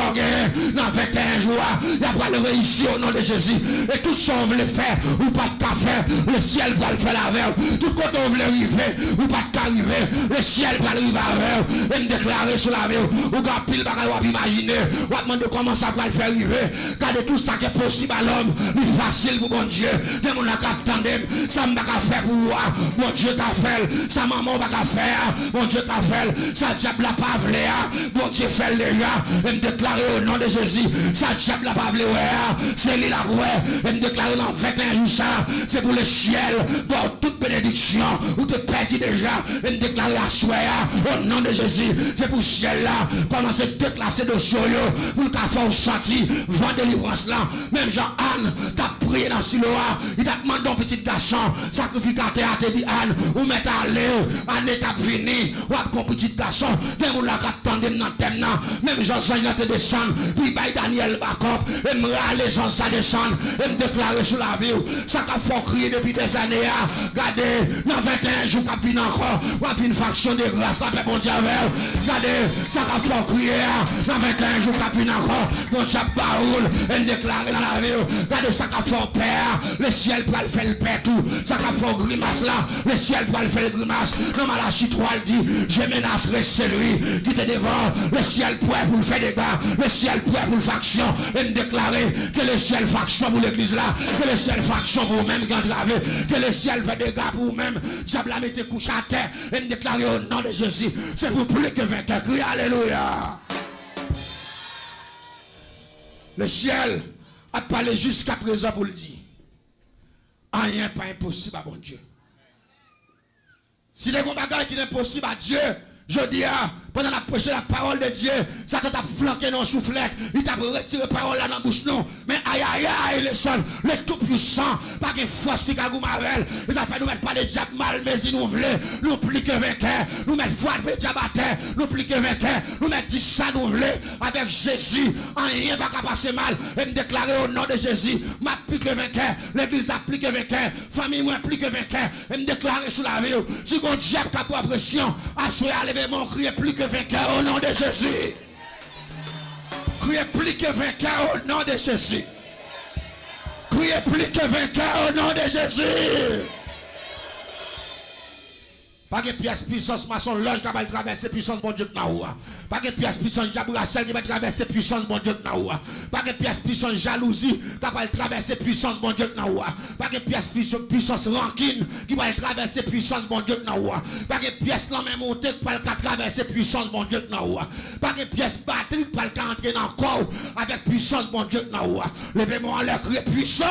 dans 21 jours, il va le réussir au nom de Jésus. Et tout son on veut faire, ou pas de faire, le ciel va le faire la veille. Tout côté on veut arriver, ou pas de arriver, le ciel va arriver avec. Et me déclarer sur la vie, ou quand pile bagage ou imaginer, ou demander comment ça va le faire arriver. Regardez tout ça qui est possible à l'homme, c'est facile pour mon Dieu. De mon cap tandem, ça ne va pas faire pour moi, mon Dieu t'a fait. Ça maman va faire, mon Dieu t'a fait, ça diable la pas vle, mon Dieu fait le gars, et me déclarer au nom de Jésus, ça diable la pas vle, c'est lui la ouais, et me déclarer dans 21 jours ça, c'est pour le ciel, pour toute bénédiction, ou te perdu déjà, et me déclarer à soi, au nom de Jésus, c'est pour le ciel là, pendant ce déclassé de soyo, pour le café au senti, vent délivrance là, même Jean-Anne, t'as prié dans Siloa, il t'a demandé un petit garçon, sacrificateur, te dit Anne, ou mettre à en étape finie, ou à un petit garçon, même on l'a attendu dans le thème, même Jean-Jean te descend, puis by Daniel Bacop, et me râler Jean ça descend, et me déclarer sur la vie, ça qu'a fait crier depuis des années, regardez, dans 21 jours qu'a fini encore, ou à une faction de grâce, la paix bon Dieu, regardez, ça qu'a fait crier, dans 21 jours qu'a fini encore, mon chap baoul, et me déclarer dans la vie, regardez, ça qu'a fait père, le ciel pour le faire le père tout, ça qu'a fait grimace là, le ciel pour le faire le grimace. Non, Malachie 3 dit, je menacerai celui qui te devant, le ciel prêt pour le faire des gars, le ciel prêt pour le faction, et me déclarer que le ciel faction pour l'église là, que le ciel faction pour vous-même qui entravé, que le ciel fait des gars pour vous-même, diable la mette couche à terre, et me déclarer au nom de Jésus, c'est pour plus que 20 ans, crie alléluia. Le ciel a parlé jusqu'à présent pour le dire. Rien pas impossible à bon Dieu. Si les bagages qui n'est possible à Dieu, je dis, pendant la prêché la parole de Dieu, ça t'a flanqué dans le soufflet, il t'a retiré la parole là dans la bouche, non. Mais aïe aïe aïe, le son, le tout puissant, pas que force qui a goûté, et ça fait nous mettre pas les diables mal, mais si nous voulons, nous pliquer vainqueur, nous mettre foi de diable à terre, nous pliquer vainqueur, nous mettre 10 ça nous voulons, avec Jésus, rien va pas passer mal, et me déclarer au nom de Jésus, m'a pliqué vainqueur, l'église a pliqué vainqueur, famille moi pliqué vainqueur, et me déclarer sur la vie, si on diable qui a pas pression, à soi à lever mon cri plus que vainqueur au nom de Jésus. Criez plus que vainqueur au nom de Jésus. Criez plus que vainqueur au nom de Jésus. Pas de pièce puissance maçon loge qui va traverser puissance bon Dieu que nous. Pas de pièce puissance Jabrachel qui va traverser puissance bon Dieu que nous. Pas de pièce puissance jalousie qui va traverser puissance bon Dieu que nous. Pas de pièce puissance rancune qui va traverser puissance bon Dieu que nous. Pas de pièce la même montée qui va traverser puissance bon Dieu que nous. Pas de pièce batterie qui va entrer dans le corps avec puissance bon Dieu que nous. Levez-moi en l'air, criez puissance.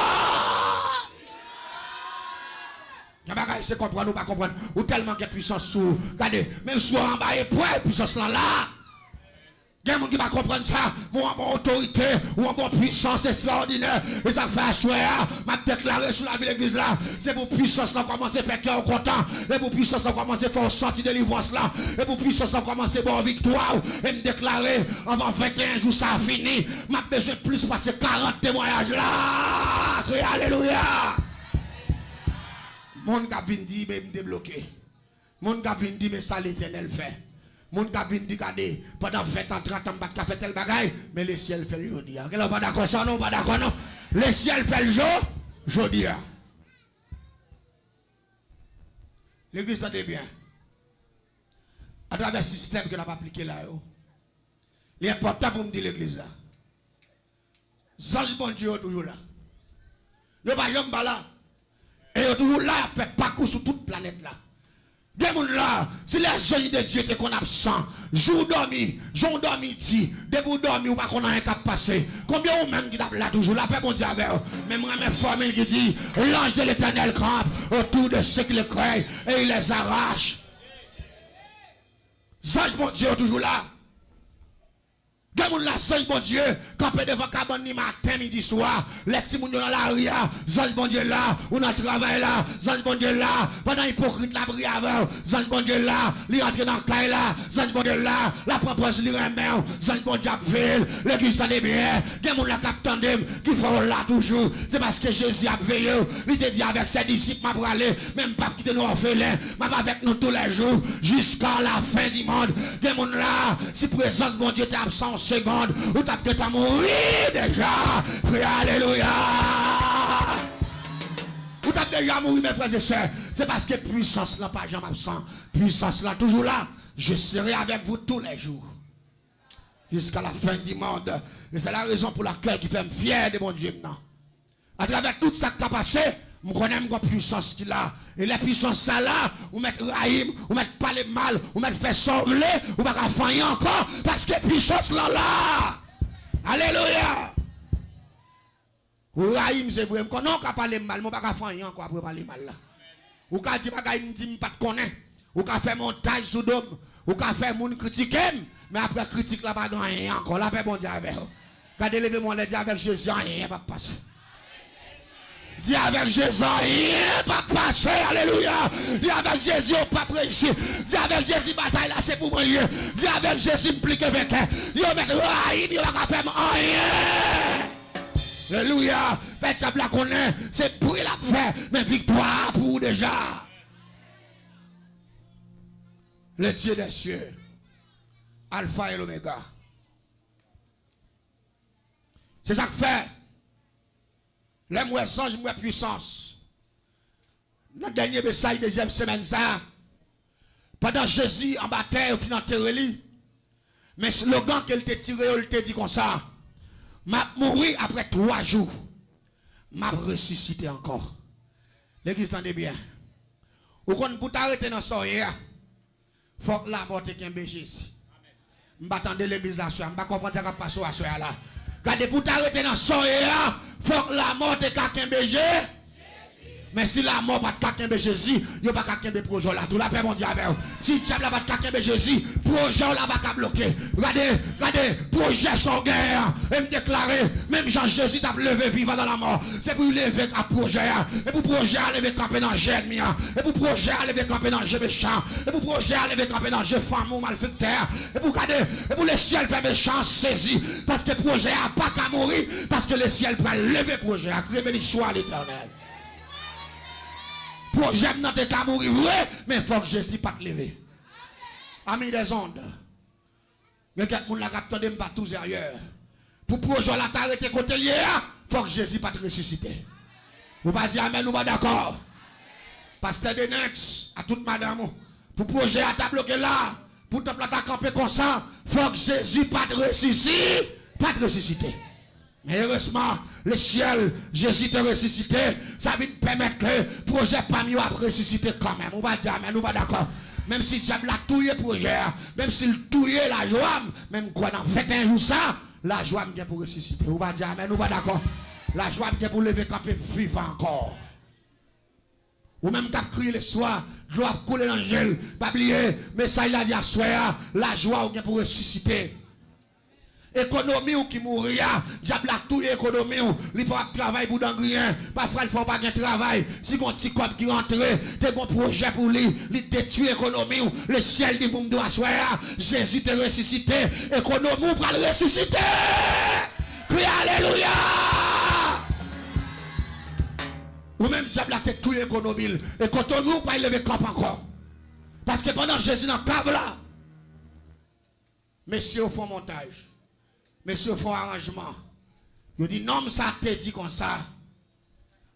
C'est comprendre ou pas comprendre. Ou tellement de puissance sous. Regardez, même si en bas et point, puissance là. Il y a des gens qui ne comprendre ça. Moi, mon autorité, ou mon puissance extraordinaire. Et ça fait choix. Ma déclaré sur la vie de l'église là. C'est pour puissance là commencer à faire cœur content. Et pour puissance là commencer à faire sortir de délivrance là. Et pour puissance là commencer à avoir victoire. Et me déclarer avant 21 jours ça a fini. M'a besoin de plus passer 40 témoignages là. Alléluia. Mon gars vient dire, mais me débloqué. Mon gars vient dire, mais ça l'Éternel fait. Mon gars vient dire, regardez, pendant 20 ans, 30 ans, je fait tel bagaille, mais le ciel fait le jour. Vous n'êtes pas d'accord ça, non, pas d'accord, non. Le ciel fait le jour, jeudi. L'église tendez bien. À travers le système que n'a pas appliqué là, il est important pour me dire l'église là. Sans bon Dieu, toujours là. Il n'y a pas jamais là. Et il toujours là, fait parcours sur toute planète là. Des gens là, si les gens de Dieu étaient qu'on absent, jour dormi, jour dormi, debout dormi, ou pas qu'on a un cap passé. Combien ou même qui tape là toujours, la paix bon Dieu avec eux. Même moi, mes formules qui dit, l'ange de l'Éternel campe autour de ceux qui le craignent et il les arrache. Ange bon Dieu toujours là. Des gens là, Ange bon Dieu, campé devant cabane ni matin, midi, soir. Les petits gens dans la rue, Ange bon Dieu là, ou dans le travail là, Ange bon Dieu là, pendant hypocrite la brille avant, Ange bon Dieu là, li entre dans le caille là, Ange bon Dieu là, la propose li remet, Ange bon Dieu veille, l'église ça est bien, des gens là qui qui font là toujours, c'est parce que Jésus a veillé, il te dit avec ses disciples, m'a bralé, même pas quitter nous orphelins, m'a avec nous tous les jours, jusqu'à la fin du monde. Des gens là, si présence bon Dieu t'es absent, seconde, ou t'as peut-être mourir déjà. Alléluia. Ou t'as déjà mouru, mes frères et sœurs. C'est parce que puissance là pas jamais absent. Puissance là toujours là. Je serai avec vous tous les jours. Jusqu'à la fin du monde. Et c'est la raison pour laquelle qui fait me fier de mon Dieu maintenant. À travers tout ça qui a passé, je connais la puissance qu'il a. Et la puissance ça là, ou mettre raïm, ou mettre parler mal, ou mettre faire sangler, ou pas faire encore, parce que puissance là là. Alléluia. Ou raïm c'est vrai, quand on parler mal, on pas faire encore après parler mal là. Ou quand dit bagaille me dit pas te connaît, ou quand faire montage sous dôme, ou quand faire moun critiquer, mais après critique là pas rien encore, la paix bon Dieu avec. Quand lever moi le dire avec Jésus rien pas passer. Dis avec Jésus, rien pas passer, alléluia. Dis avec Jésus, pas prêcher. Dis avec Jésus, bataille là, c'est pour prier. Dis avec Jésus, impliqué avec elle. Dis avec il n'y a pas faire rien. Alléluia. Faites ça, là qu'on est, c'est pour la paix, mais victoire pour déjà. Le Dieu des cieux, Alpha et l'Oméga. C'est ça que fait. Les moi songe, moi puissance. Le dernier message, deuxième semaine, ça. Pendant Jésus en bataille, au final, mais le slogan qu'elle t'a tiré, elle t'a dit comme ça. M'a mouru après 3 jours. M'a ressuscité encore. L'église tendez bien. Ou quand vous t'arrêtez dans ça, il faut que la mort te kembe Jésus. M'attendez l'église là, je ne comprends pas ce qui passe là. Quand vous t'arrêtez dans ça, il faut que la mort te kembe Jésus. Mais si la mort pas de kembe Jésus, il n'y a pas de projet là. Tout la paix mon Dieu avec vous. Si le diable n'a pas de kembe Jésus, projet là pas bloquer. Regardez, projet sans guerre. Et me déclarer, même Jean-Jésus t'a levé vivant dans la mort. C'est pour lever un projet. Et pour projet à lever camper dans le ennemi. Et pour projet à lever camper dans le méchant. Et pour projet à lever camper dans le femme ou malfecteur. Et pour regarder, et pour le ciel faire méchant saisi. Parce que le projet n'a pas qu'à mourir. Parce que le ciel peut lever le projet. Révéler soit l'éternel. Projet n'a pas mourir vrai, mais il faut que Jésus pas te lever. Amis des ondes. Il y a quelqu'un qui a capté pas tous ailleurs. Pour projet là t'arrêter côté lié, il faut que Jésus pas te ressusciter. Vous pas dire amen ou pas d'accord. Pasteur Denex, à toute madame, Pour projet à ta bloqué là, pour te placer à camper comme ça, faut que Jésus pas de ressusciter, pas de ressusciter. Mais heureusement, le ciel, Jésus te ressuscité, ça va te permettre que le projet pas mieux à ressusciter quand même. On va dire, mais nous pas d'accord. Même si diable a touillé le projet, même s'il touillé la joie, même quoi dans fait un jour ça, la joie vient pour ressusciter. On va dire, mais nous pas d'accord. La joie vient pour lever camper vivre encore. Ou même quand crié le soir, joie couler dans le gel, pas oublier, mais ça il a dit à soir, la joie vient pour ressusciter. Économie ou qui mourir, diable a tout économie, il faut travailler pour dans rien, parfois il faut pas de travail. Si on petit cop qui rentre, t'es un projet pour lui, il détruit l'économie, le ciel dit pour me doit soir, Jésus te ressuscité, économie pour le ressusciter. Crie alléluia. Ou même diable a tout l'économie, et quand on nous pas lever camp encore. Parce que pendant Jésus dans le cave là, messieurs font montage. Messieurs font arrangement. Ils disent non, ça te dit comme ça.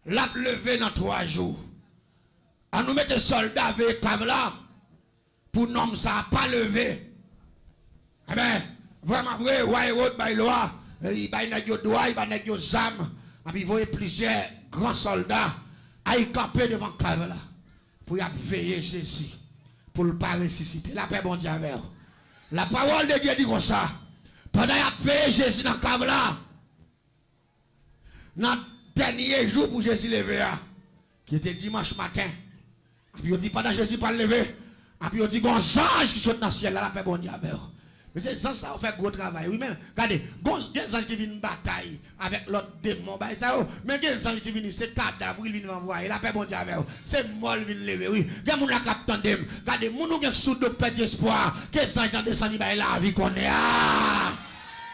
L'a levé dans 3 jours. On nous met des soldats avec cave là. Pour non, ça pas levé. Eh bien, vraiment vrai, ouais, road by loi. Il va y avoir droit, il va y avoir zam. Et puis, vous voyez plusieurs grands soldats à y camper devant cave là. Pour y veiller Jésus. Pour ne pas ressusciter. La paix, bon Dieu, avec vous. La parole de Dieu dit comme ça. Pendant qu'il a payé Jésus dans le câble là, dans le dernier jour pour Jésus lever, qui était dimanche matin, et puis il dit pendant que Jésus pas lever, et puis il dit qu'on ange qui saute dans le ciel, là, la paix bon Dieu avec. Mais c'est ça, ça fait gros travail. Oui, même, regardez, il y a des gens qui viennent bataille avec l'autre démon, mais il y a des gens qui viennent, c'est cadavre, ils viennent envoyer, la paix bon Dieu avec. C'est moi qui viens lever, oui. Il y a des gens qui attendent, regardez, nous qui sous de petit espoir, que les gens qui descendent, la vie qu'on est.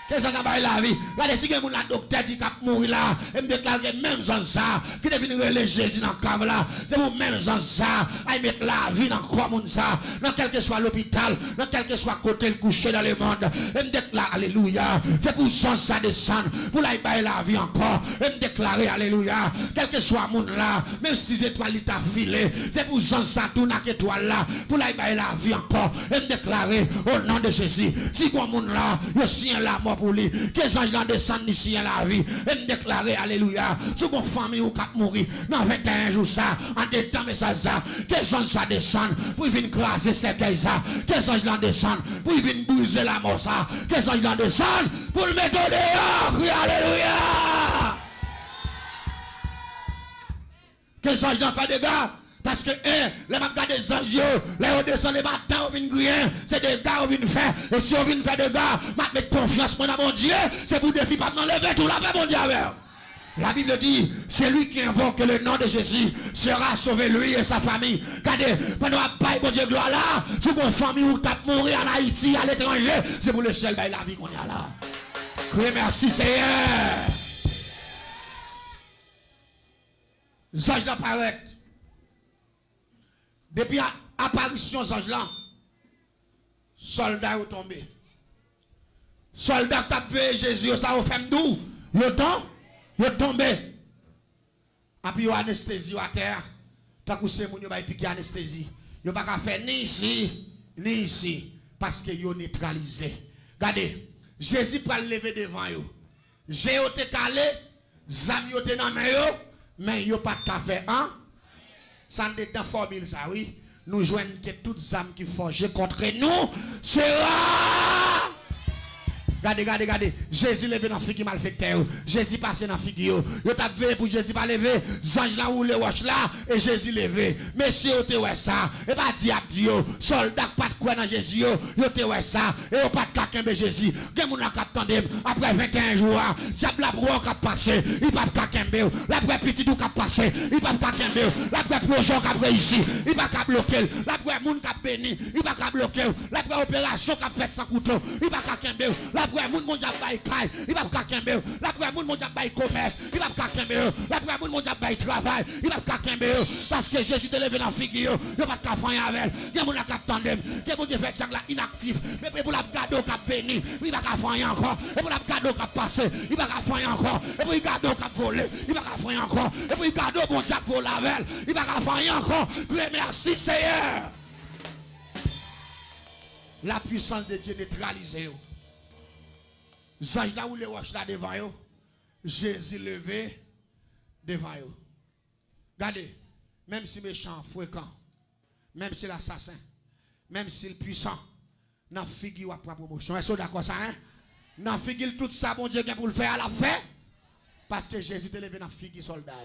Qu'est-ce que ça va la vie? Regardez, si quelqu'un a docteur dit qu'il va mourir là, et me déclare même gens ça, qui devine relayer Jésus dans le cave là, c'est vous même gens ça, à mettre la vie dans le corps ça, dans quel que soit l'hôpital, dans quel que soit côté le coucher dans le monde, et me déclare alléluia, c'est pour gens ça descendre, pour la bailler la vie encore, et me déclarer alléluia, quel que soit monde là, même si 6 étoiles il t'a filé, c'est pour gens ça tout n'a qu'étoile là, pour la bailler la vie encore, et me déclarer au nom de Jésus, si quoi monde là, je signe la mort pour lui, que les anges descendent ici en la vie, et me déclarer alléluia, sur une famille ou cap mourir, dans 21 jours ça, en détant message ça, que les anges ça descendent, pour venir craser ces cailles ça, que les anges descendent, pour venir briser la mort ça, que les anges descendent, pour le mettre dehors, crie alléluia. Que les anges pas de dégâts. Parce que les magas des anges, les descendent les matins, on vient griller, c'est des gars, on vient faire. Et si on vient faire des gars, je mettre confiance dans mon Dieu, c'est pour défi pas m'enlever tout la paix, mon Dieu. La Bible dit, c'est lui qui invoque le nom de Jésus sera sauvé, lui et sa famille. Regardez, pendant la paix, mon Dieu, gloire là, sur une famille où tu as mouru en Haïti, à l'étranger, c'est pour le ciel, la vie qu'on a là. Criez merci, Seigneur. Les anges apparaissent. Depuis l'apparition des anges là, soldats sont tombés. Soldats qui ont payé Jésus, ça a fait d'où? Ils sont tombés. Et puis ils ont anesthésie à terre. Tant que c'est mon, ils ont piqué anesthésie. Ils n'ont pas faire ni ici, ni ici. Parce qu'ils ont neutralisé. Regardez, Jésus peut lever devant eux. J'ai été calé, Zam été dans main, mais ils n'ont pas de café. Hein? Ça n'est dans formule ça, oui. Nous joignons que toutes les âmes qui forgent contre nous sera. Regardez. Jésus levé dans la figure malfecteur. Jésus passé dans la figure. Vous avez veillé pour Jésus pas lever. Zange là ou le roche là. Et Jésus levé. Messieurs, vous avez ça. Et pas diable Dieu. Soldat pas de quoi dans Jésus. Vous avez ça. Et vous pas de quelqu'un de Jésus. Vous avez attendez. Après 21 jours. Diable la broie qui a passé. Il pas de quelqu'un. L'après petit tout qui a passé. Il pas de quelqu'un. L'après projet qui a réussi. Il pas de bloquer. L'après monde qui a béni. Il pas de bloquer. L'après opération qui a fait sans couteau. Il pas de quelqu'un. L'après moun moun j'a bay kay, il va pas kembe. L'après moun moun j'a bay commerce, il va pas kembe. L'après moun moun j'a bay travail, il va pas kembe. Parce que Jésus te levé dans figure, il va pas faire avec. Il y a moun la cap tandem, que vous devez faire là inactif, mais pour la gado cap béni, il va pas faire encore. Et pour la gado cap passer, il va pas faire encore. Et pour gado cap voler, il va pas faire encore. Et pour gado bon Jack pour la veille, il va pas faire encore. Merci Seigneur. La puissance de Dieu neutralisée. Les anges là où les roches là devant eux. Jésus levé devant eux. Regardez, même si méchant, fréquent, même si l'assassin, même si le puissant, dans la figure après promotion. Est-ce que vous d'accord ça, hein? Dans la figure tout ça, bon Dieu, pour le faire à la fin. Parce que Jésus est levé dans la figure soldat.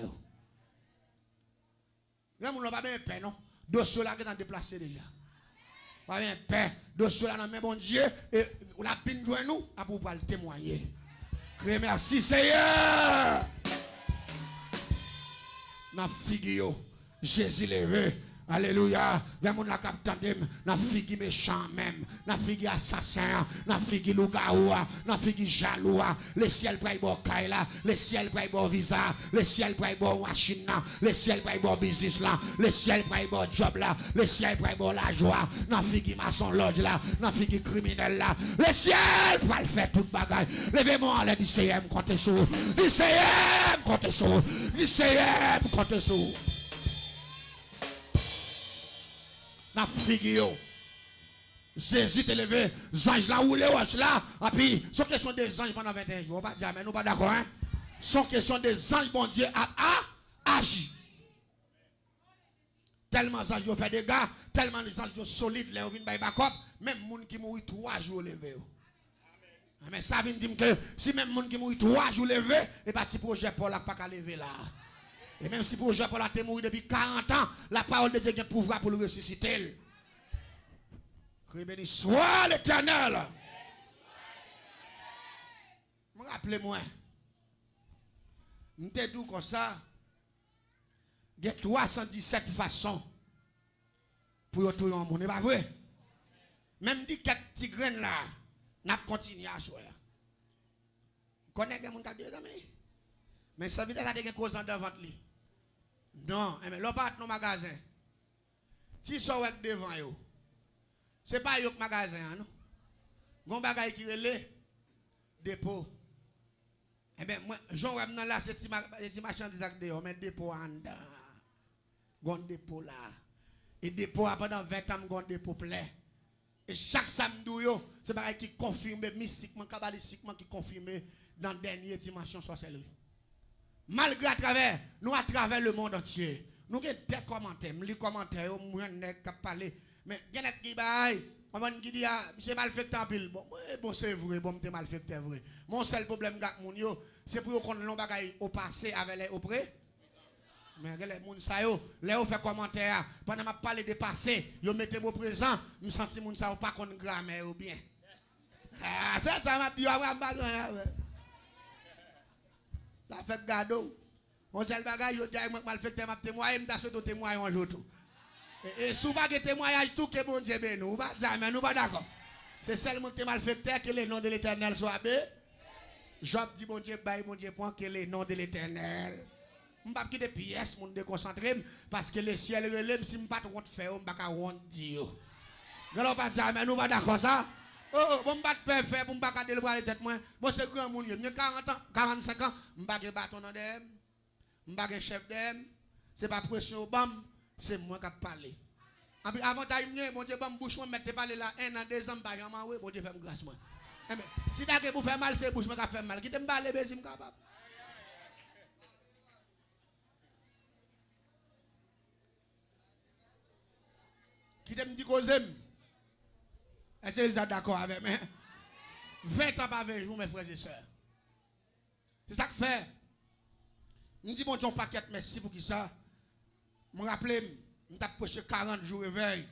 Là, on n'a pas bien paix, non? Dossier là qui est déplacé déjà. Pas bien paix. Dossier là dans le bon Dieu. Et la pine joint nous, pour pouvoir le témoigner. Merci Seigneur. Dans la figure, Jésus levé. Alléluia. Les gens qui attendent, dans figi méchant même, dans figi assassin, dans figi lougaoua, dans figi jaloua, le ciel pour bon kaila, le ciel pour bon visa, le ciel pour bon machine, le ciel pour bon business là, le ciel pour bon job là, le ciel pour bon la joie, dans figi maçon lodge là, dans figi criminel là, le ciel pour le faire toute bagaille. Levez-moi en l'air du CM comptez sur, du CM comptez sur, du CM comptez sur. Dans figure. Jésus est levé, les anges là où les roches là, et puis, c'est question des anges pendant 21 jours. On va dire, mais nous pas d'accord, hein? C'est question des anges, bon Dieu, a agi. Tellement les anges ont fait des gars, tellement les anges sont solides, les viennent by backup, même les gens qui mourent 3 jours levés. Mais ça veut dire que si même les gens qui mourent 3 jours levés, et bien, petit projet Paul n'a pas qu'à lever là. Et même si projet Paul a été mort depuis 40 ans, la parole de Dieu a pouvoir pour le ressusciter. Que béni soit l'Éternel. Rappelez-moi, nous te dit comme ça, il y a 317 façons pour retrouver un monde. C'est pas vrai? Même dit quelques petits graines là, n'a continué à jouer. Vous connaissez les gens qui ont dit, mais ça veut dire qu'il y a des causes devant lui. Non, mais l'on part dans le magasin. Si ça est devant vous, ce n'est pas un magasin, non? Gon bagay qui relè dépôt. Eh bien, moi, j'en ai là, c'est marchandise avec dehors, mais dépôt en dedans. Gon dépôt là. Et dépôt pendant 20 ans, gon dépôt plein. Et chaque samedi, c'est pareil qui confirme, mystiquement, kabbalistiquement, qui confirme dans la dernière dimension sorcellerie. Malgré nous à travers le monde entier, nous avons des commentaires, les commentaires, nous avons des parler. Mais il y a des gens qui disent, c'est mal fait en pile. Bon, c'est vrai, bon, c'est mal fait, c'est vrai. Mon seul problème avec les c'est pour qu'on l'on bagaille au passé avec les auprès. Mais les gens, les gens font commentaire, pendant que je parle de passé, ils mettent au présent, je me sens que les gens pas qu'on grammaire ou bien. Ah, ça m'a dit, ça fait gado. On sait le bagage, je dis, mal fait, je témoigne, je suis témoigne un jour. Et souvent, que témoignage, tout que bon Dieu, nous pas dire, mais nous pas d'accord. C'est seulement que mal fait que le nom de l'Éternel soit béni. Job dit, bon Dieu, point que le nom de l'Éternel. Je ne vais pas quitter pièce, je me déconcentrer, parce que le ciel relève, si je ne vais pas faire, je ne vais pas dire. Je ne vais pas dire, mais nous pas d'accord ça. Oh, bon, je ne vais pas faire, je ne vais pas délivrer les têtes. Bon, c'est grand monde, j'ai 40 ans, 45 ans, je ne vais pas bâton dans dem, je ne vais pas chef dem, ce n'est pas pression au bam, c'est moi qui parle. Avant d'aller, bon Dieu, bon bouche, je vais parler là, 1 an, 2 ans, bon Dieu, fais-moi grâce. Si tu as fait mal, c'est bouche qui fait mal. Qui t'aime parler, je suis capable. Qui t'aime dit qu'on aime. Est-ce que vous êtes d'accord avec moi? 20 ans par 20 jours, mes frères et sœurs. C'est ça que fait. Je me dis, bon Dieu, paquet, merci pour qui ça. Je me rappelle, je t'ai prêché 40 jours réveil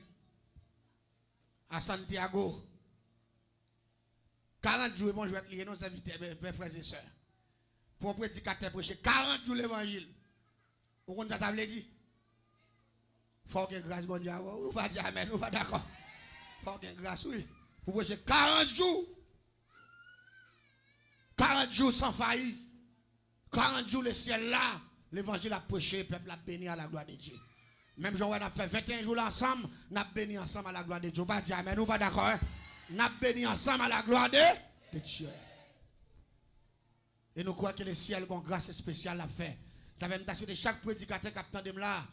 à Santiago. 40 jours, bon, je vais être lié, nos invités, mes frères et sœurs. Pour un prédicateur prêcher 40 jours l'évangile. Vous comprenez ça veut dire? Faut que grâce, bon Dieu, ou pas dire amen, ou pas d'accord. Faut que grâce, oui. Pour prêcher 40 jours. 40 jours sans faillir. 40 jours le ciel là. L'évangile a prêché, le peuple a béni à la gloire de Dieu. Même Jean, on a fait 21 jours ensemble, on a béni ensemble à la gloire de Dieu. Pas dire amen, ou pas d'accord. Hein? On a béni ensemble à la gloire de Dieu. Et nous croyons que le ciel a une grâce spéciale à faire. Ça veut dire que chaque prédicateur qui a là,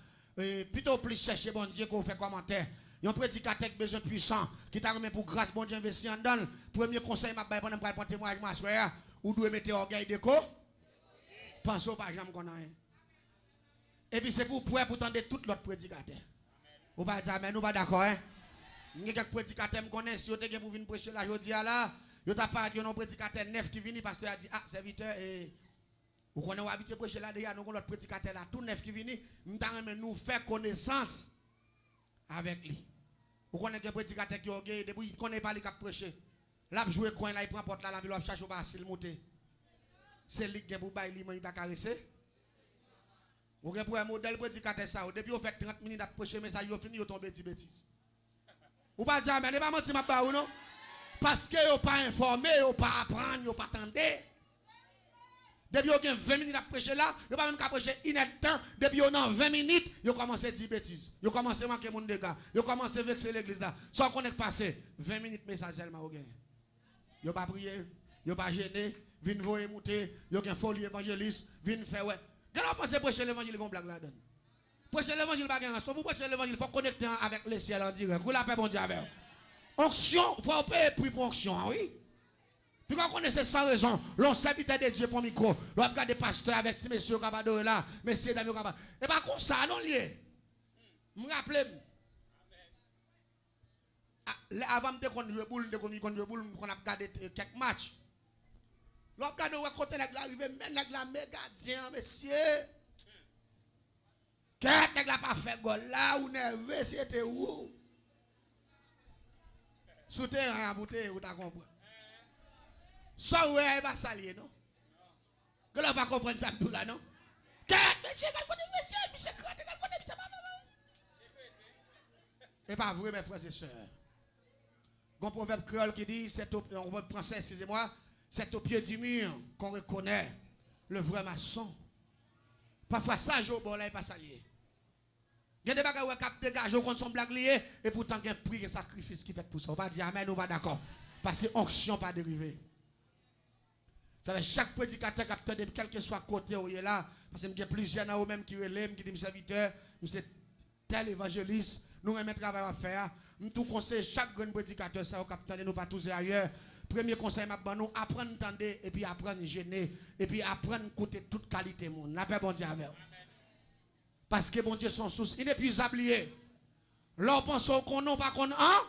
plutôt plus chercher bon Dieu qu'on fait commentaire. Un prédicateur qui a besoin puissant, qui t'a remis pour grâce, bon Dieu, investi en dedans. Premier conseil, m'a baillé pendant que je témoignage, ma soeur, ou doit mettre orgueil de co. Pensez pas, jamais qu'on a rien. Et puis c'est pour tendre tout l'autre prédicateur. Vous pas dire, mais nous pas d'accord, hein? Il y a quelques prédicateurs qui connaissent, si vous avez pour venir prêcher là, je dis là, vous n'avez pas dit un prédicateur neuf qui vient, pasteur a dit, ah, serviteur, vous connaissez habitué prêcher là, déjà, nous avons l'autre prédicateur là, tout neuf qui vient, nous faire connaissance avec lui. Vous connaissez que prédicateur qui est depuis il ne connaît pas les cap prêcher. Là, il joue coin là, il prend porte là, il va chercher au bas, s'il monte. C'est lui qui est pour bailler, il va caresser. Vous avez pour un modèle prédicateur ça, depuis vous faites 30 minutes à prêcher, mais ça, vous fini, vous tombez des bêtises. Vous ne pouvez pas dire, mais ne pas mentir, ou non? Parce que vous n'avez pas informé, vous n'avez pas apprendre, vous n'avez pas attendre. Depuis vous avez 20 minutes à prêcher là, vous n'avez pas même qu'à prêcher inerte temps. Depuis vous avez 20 minutes, vous commencez à dire bêtises. Vous commencez à manquer mon dégât. Vous commencez à vexer l'église là. Sans qu'on ait passé 20 minutes message seulement au gain. Vous n'avez pas prié, vous n'avez pas gêné, vous n'avez pas émouté, vous n'avez pas folie évangéliste, vous n'avez pas fait ouais. Quand vous pensez à prêcher l'évangile, vous blague là-dedans. Prêcher l'évangile, vous prêcher l'évangile, il faut connecter avec le ciel en direct. Vous la paix, bon Dieu, avec vous. Onction, il faut payer prix pour onction, oui. Puis quand on connaît sans raison, l'on s'habite de Dieu pour le micro, l'on regarde des pasteurs avec ces messieurs Kabado là, messieurs d'amis Kabado. Et pas comme ça, non lié. Je me rappelle. Avant de conduire boule, on a regardé quelques matchs. L'on regarde où côté l'arrivée, même avec la mégadien, messieurs. Qu'est-ce que n'a pas fait gol là, ou nerveux, c'était où? Souterrain à bouteille, vous t'as compris. Ça, ouais, il va s'allier, non? Que l'on va comprendre ça tout là, non? Et pas vrai, mes frères et sœurs. Il y a un proverbe créole qui dit, on va prendre ça, excusez-moi, c'est au pied du mur qu'on reconnaît le vrai maçon. Parfois, ça, je bon là, il va s'allier. Il y a des bagages qui dégagent contre son blague lié, et pourtant, il y a un prix et sacrifice qui fait pour ça. On va dire amen, on va d'accord. Parce que l'onction pas dérivé. Ça veut chaque prédicateur qui a quel que soit côté où il est là, parce qu'il y a plusieurs gens même qui relèvent, qui disent serviteur, monsieur tel évangéliste, nous avons un travail à faire. Nous tout conseil chaque grand prédicateur, ça, au capitaine, nous pas tous ailleurs. Premier conseil, nous apprendre à entendre, et puis apprendre à gêner, et puis apprendre à écouter toute qualité monde. La paix, bon Dieu, avec. Parce que bon Dieu, son source inépuisable. L'on pense qu'on n'a pas qu'on a.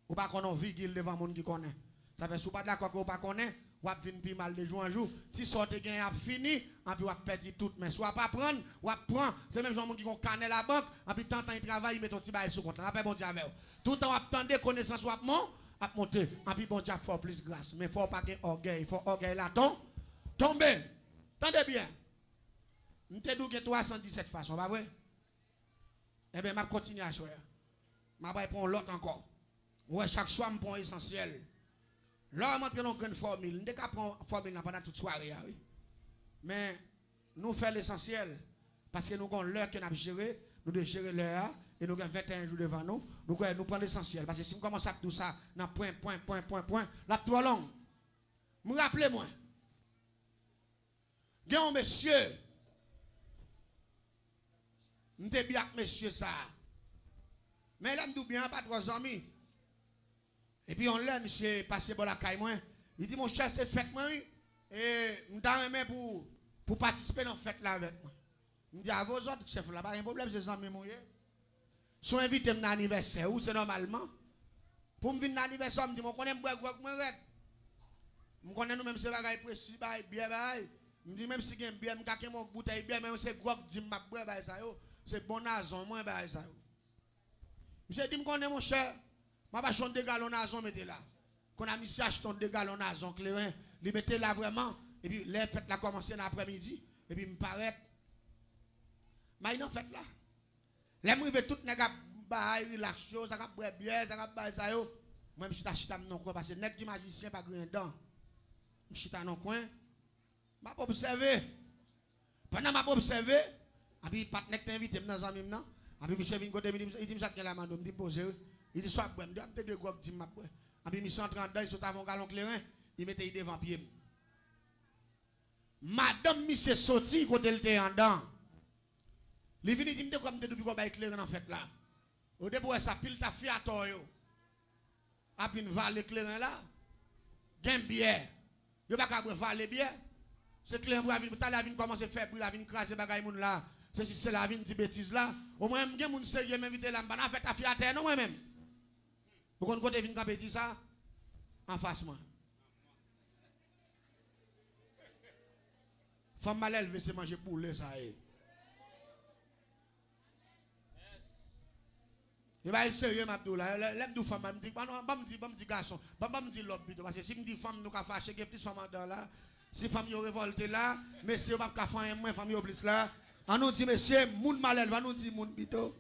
Ou pas qu'on a virgule devant le monde qui connaît. Ça fait sous pas d'accord qu'on pas connaît. Ou a venir plus mal de jour en jour. Si sorte gain a fini, et puis ou a perdu tout. Mais soit pas prendre, ou a prendre. C'est même gens qui ont canné la banque, et puis tant il travaille, il met ton petit bail sous compte. La paix bon Dieu avec. Tout le temps attendre connaissance ou a monter. Et puis bon Dieu faut plus grâce. Mais il faut pas qu'il orgueil, il faut orgueil là tomber. Tendez bien. Je te dis que 317 façons, pas vrai? Eh bien, je continue à choisir. Je vais prendre l'autre encore. Ouais, chaque soir, je prends essentiel. Là, je montre une grande formule. Je ne peux pas prendre formule pendant toute soirée. Oui. Mais nous faisons l'essentiel. Parce que nous avons l'heure que nous avons géré. Nous devons gérer l'heure. Et nous avons 21 jours devant nous. Nous prenons l'essentiel. Parce que si nous commençons à tout ça, dans point, là, trop long. Me rappelez-moi. Il y a un monsieur. Je suis bien avec monsieur ça. Mais là, je dis bien, pas 3 amis. Et puis on l'a, monsieur, passé pour la caille, moi. Il dit, mon cher, c'est fête, moi. Et je suis pour participer dans la fête là avec moi. Je dis, à vos autres, chef, là, pas un problème, c'est amis, moi. Si on invite à mon anniversaire, ou c'est normalement. Pour me venir à l'anniversaire, je me dis, je connais moi, je connais nous-mêmes, c'est bagaille précis, bien, je dis, même si j'ai bien, je connais mon bouteille bien, mais c'est quoi que je dis, c'est bon nazon, moi, ça. Monsieur dit, je connais mon cher. Je vais acheter 2 gallons nazon, mettez là. Quand on a mis acheter 2 gallons nazon, clairin, les mettez là vraiment. Et puis, les fêtes là commencé l'après-midi. Et puis, me paraît. Mais ils ont fait là. Les gens tout les gars, relax, ça va boire bière, ça va boire ça. Moi, je suis acheté dans coin parce que les gens magicien pas grand dedans. Je suis dans coin. Je vais observer. Pendant que je observé, et puis, le partenaire invité dans un même. Et puis, monsieur vient côté, il dit, ça la main, il dit, posez. Il dit, soit boire, il dit, peut-être 2 gros qui m'a boire. Et puis, monsieur entre dedans, il saute avant un galon clairin, il mettait devant pied. Madame, monsieur sorti, côté le était en dedans. Les vini dit comme depuis qu'on va éclairer en fait là. Au début ça pile ta fille à toi yo. A puis va l'éclairer là. Gain bière. Yo pas ka valer bière. C'est clair pour la vie, la vie commence à faire bruit, la vie craser bagay moun là. C'est la vie dit bêtise là. Au moins m'gen moun sérieux m'inviter là, m'pa fait ta fille à terre non moi même. Vous connaissez côté vinn camper dit ça en face moi. Femme mal élevée c'est manger poulet ça est. Il va être sérieux m'abdou là, l'aime dou femme me dit pas me dit garçon, pas me dit l'autre plutôt parce que si me dit femme nous ka fâcher que plus femme dans là. Si femme yo révolté là, monsieur pas ka faire moins femme yo plus là. On nous dit monsieur moun mal élevé, on nous dit moun bito.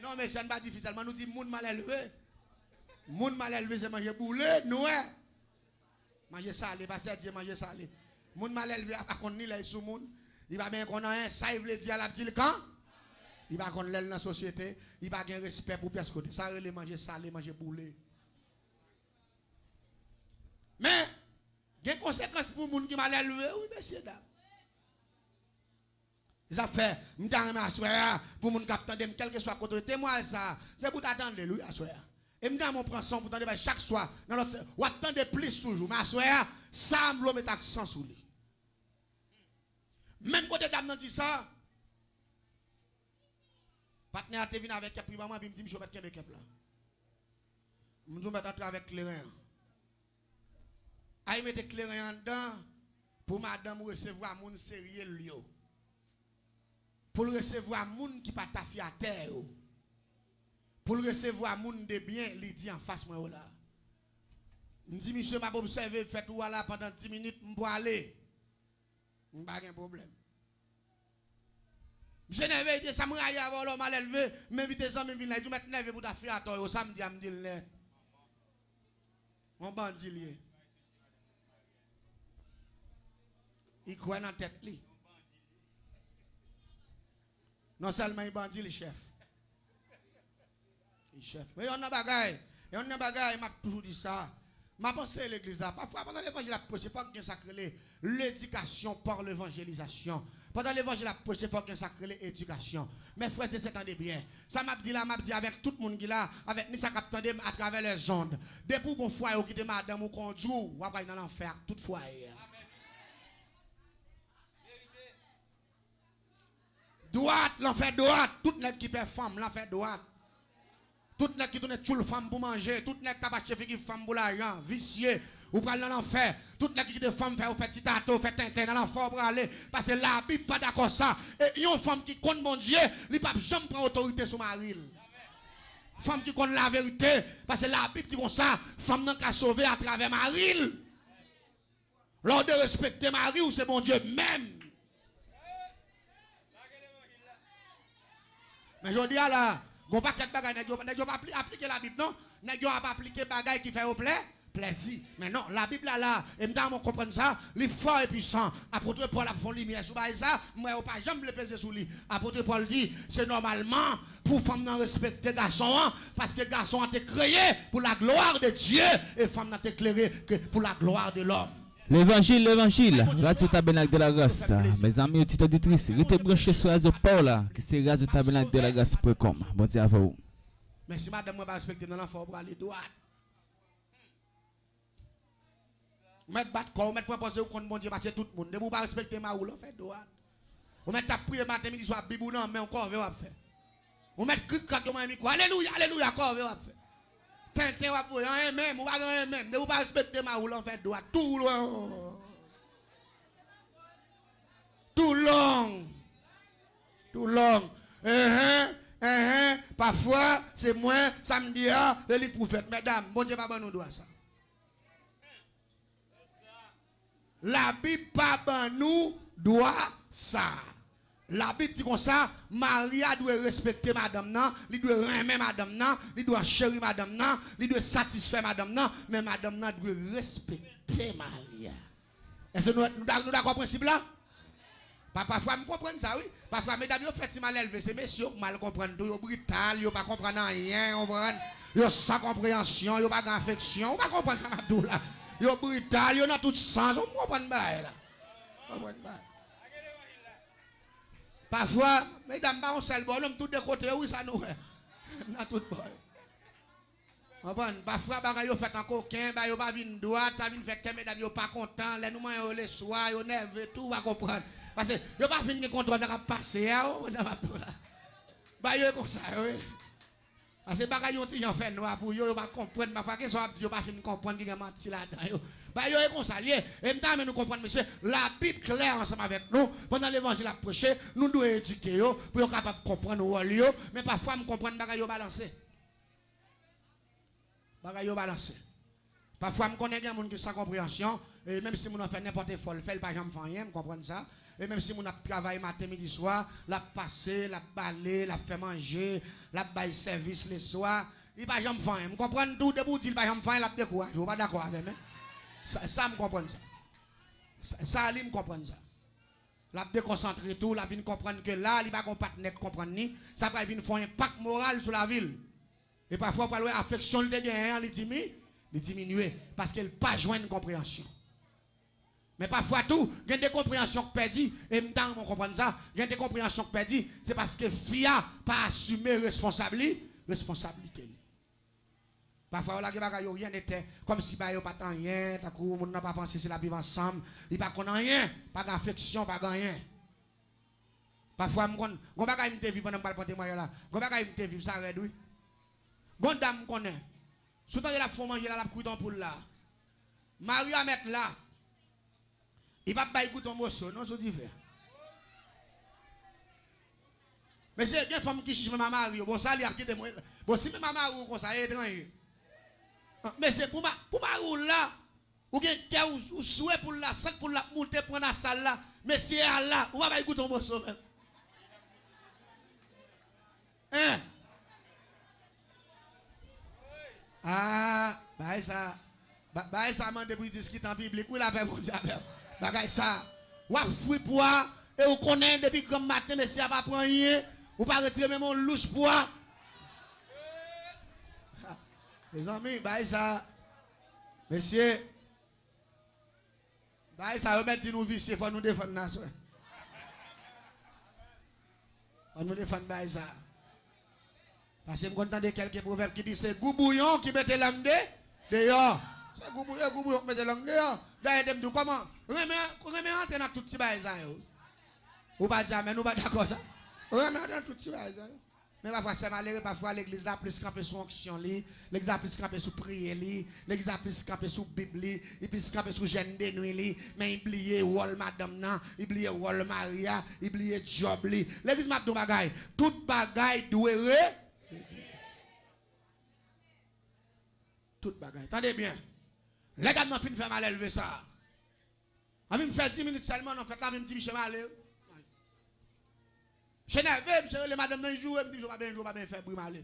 Non mais c'est pas difficile, on nous dit moun mal élevé. Moun mal élevé c'est manger boulet, nous manger salé, parce que Dieu manger salé. Moun mal élevé a pas connait là sous moun. Il va bien connaître ça il veut dire à la dit quand il va connaître dans la société, il va gain respect pour personne. Ça relé manger salé, manger boulet. Mais, il y a des conséquences pour les gens qui mal élevé, oui, messieurs, dames. Ça fait, je me assoir pour les gens qui attendent, quel que soit le côté, moi, ça, c'est pour t'attendre, lui, assoir. Et je me prends son pour t'attendre chaque soir, dans l'autre, ou attendre plus toujours, mais assoir, ça, je me mets accent sur lui. Même côté dame, dit ça, partenaire te vient avec un prix, maman, puis me dit, je vais mettre un cap là. Je vais mettre avec clairin. Aïe mette clairin dedans pour madame recevoir moun sérieux yo. Pour recevoir moun qui pas ta fi à terre. Pour recevoir moun de bien, li dit en face moi là. Me dit monsieur m'a observé fait ou là pendant 10 minutes m'po aller. M'pa gen problème. Monsieur n'avait dit ça m'raille avant l'homme mal élevé, m'inviter ça me vinn là, tu mettre nerveux pour ta fi à toi, samedi me dit le. Mon bandit lié. Il croit dans la tête. Non seulement il bandit le chef. Le chef. Mais on a bagaille. Et on a bagaille, m'a toujours dit ça. M'a pensé à l'église là. Parfois, pendant l'évangile, il faut qu'il sacré l'éducation par l'évangélisation. Pendant l'évangile, il faut qu'il sacré l'éducation. Mes frères, c'est attendez bien. Ça m'a dit là, m'a dit avec tout le monde qui là, avec nous, ça captendé à travers les ondes. Depuis qu'on foyer, qui était madame ou qu'on joue, ou va dans l'enfer, toute foyer. Droite, l'enfer droite, tout le monde qui perd femme, l'enfer droite. Tout le monde qui tourne tout femme pour manger, tout le monde qui a chef qui femme pour l'argent, vicieux, ou prend dans l'enfer. Tout le monde qui te femme fait ou fait titato, fait tintin dans l'enfer pour aller. Parce que la Bible pas d'accord ça. Et une femme qui compte mon Dieu, il pas jamais prendre autorité sur mari. Femme qui compte la vérité, parce que la Bible dit comme ça, femme n'a qu'à sauver à travers mari. Lors de respecter mari ou c'est bon Dieu même. Mais je dis là, on pas quelque bagage, n'a pas appliquer la Bible non, n'a pas appliquer bagage qui fait au plaisir. Mais non, la Bible là, et m'dame comprendre ça, les fort et puissant. Apôtre Paul a fait lumière sur ça, moi pas jamais le peser sous lui. Apôtre Paul dit, c'est normalement pour femme non respecter garçon parce que garçon a été créé pour la gloire de Dieu et femme n'a été créée que pour la gloire de l'homme. L'évangile, Radio Tabernacle de la Grâce. Mes amis auditeurs auditrices, restez branchés sur Radio Paula, qui c'est Radio Tabernacle de la Grâce.com. Bon Dieu à vous. Mais si madame ne va pas respecter dans l'enfant pour aller droit. Mettre battre corps, mettre proposer au compte bon Dieu parce que tout le monde ne pas respecter ma roule, fait droit. On met ta prière matin midi soir bibou non mais encore va faire. On met cric crac comme un alléluia alléluia encore va faire. Tintin va pour un même, ou pas un même, ne vous pas respecter ma roule en fait droit tout loin. Tout long. Tout long. Parfois c'est moi samedi le prophète mesdames, bon Dieu pas bon nous doit ça. La Bible pas ban nous doit ça. La Bible dit comme ça, Maria doit respecter madame nan, il doit aimer madame nan, il doit chérir madame nan, il doit satisfaire madame nan, mais madame nan doit respecter Maria. Est-ce que nous d'accord principe là? Parfois, je comprends ça, oui. Parfois, mesdames, vous faites mal élevé, c'est messieurs qui mal comprennent tout, vous brutal, vous pas comprendre rien, vous sans compréhension, vous pas d'affection, vous pas comprendre ça, tout là. Vous brutal, vous dans tout sens, vous comprenez pas là. Parfois, mesdames, on seul bon, l'homme tout de côté, oui, ça nous est. Dans tout bon. Parfois, bagay yo fait en coquin, ba yo pas vinn droite, ça vinn fait que mesdames yo pas content, les nous yo les soir, yo nerveux, tout va comprendre. Parce que yo pas vinn contrôle dans passer, ba yo comme ça, oui. Parce que bagay yo ti en fait noir pour yo pas comprendre, parfois que ça yo pas fin comprendre qui menti là-dedans yo. Ba yo comme ça lié, et m'ta nous comprendre monsieur, la Bible claire ensemble avec nous, pendant l'évangile à prêcher, nous devons éduquer yo pour yo capable comprendre rôle yo, mais parfois me comprendre bagay yo balancer. Bagay yo balancer. Parfois me connais des gens qui sans compréhension et même si mon fait n'importe quoi, fait pas jamais faire rien, me comprendre ça. Et même si mon travail matin midi soir, la passer, la balayer, la faire manger, la bailler service le soir, il pas jamais faire rien. Me comprendre tout debout dit pas jamais faire la décourage. Vous pas d'accord avec moi? Ça me comprendre ça. Ça lui me comprendre ça. La déconcentrer tout, la vient comprendre que là, il va pas partenaire comprendre ni, ça va venir faire un impact moral sur la ville. Et parfois pour l'affection de gain, il diminue parce qu'elle pas joindre compréhension. Mais parfois tout, il y a des compréhensions que perdu et m'tang on comprend ça, il y a des compréhensions que perdu, c'est parce que FIA pas assumer responsabilité. Parfois là que bagay rien n'était comme si ba yo pas tant rien, ta coup on n'a pas pensé c'est la vivre ensemble, il pas connait rien, pas d'affection, pas rien. Parfois on bagay m'te vivre pendant pas porter moi là. On bagay m'te vivre ça red oui. Bon dame connaît. Soutant il a faut manger là la couille dans poule là. Maria mettre là. Il va pas écouter ton morceau, non, c'est différent. Mais c'est bien femme qui chiche ma mari, bon ça lui a quitté moi. Bon si ma mari comme ça étranger. Mais c'est pour ma là ou quelqu'un ou souhait pour la salle pour la monter prendre la salle là, mais si elle là, on va pas écouter ton morceau même. Hein? Ah, bah ça m'a depuis discuter en biblique, où la paix mon diable. Bagay ça, ou fruit poids et ou connaît depuis comme matin mais si a pas prend rien, ou pas retirer même un louche poids. Les amis, bagay ça. Monsieur bagay ça remettre nous vicier, faut nous défendre nation. Faut nous défendre bagay ça. Parce que je me de quelques proverbes qui disent c'est goubouillon qui mette langue dehors. C'est goubouillon qui mette langue dehors. D'ailleurs, je comment remet entrer dans tout ces bails. Ou pas dire, mais nous pas d'accord ça. Remet entrer dans tout ces bails. Mais parfois c'est malheureux, parfois l'église là plus camper sur onction, l'église là plus camper sur prière, l'église là plus camper sur Bible, et plus camper sur jeune de nuit, mais il oublie rôle madame nan, il oublie rôle Maria, il oublie job li. L'église m'a dit bagay, toute bagay doit toute bagay. Attendez bien. Les gars m'ont fin faire mal élever ça. A me fait 10 minutes seulement, on fait là, me dit Michel mal. Je n'avais pas, les madame dans jour, me dit je pas bien faire bruit mal.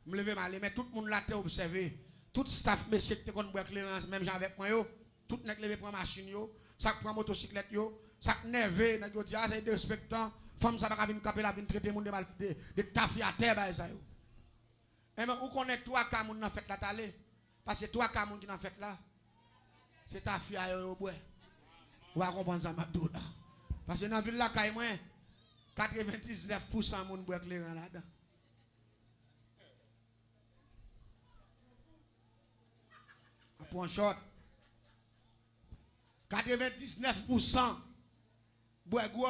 Me lever mal, mais tout le monde l'a observé. Tout staff monsieur qui kon boire clearance même gens avec moi yo, tout nèg levé prend machine yo, ça prend motocyclette yo, ça nervé nèg yo dit ah c'est respectant, femme ça pas venir camper la venir traiter monde de tafi à terre ba ça yo. Et mais où connaît toi ka moun nan fête la talé parce que toi ka moun qui nan fête là c'est ta fille au bois. Ou va comprendre ça m'abdou là. Parce que dans ville là kay moi 99% moun bois éclairant là-dedans. Pour un short 99% bois gros.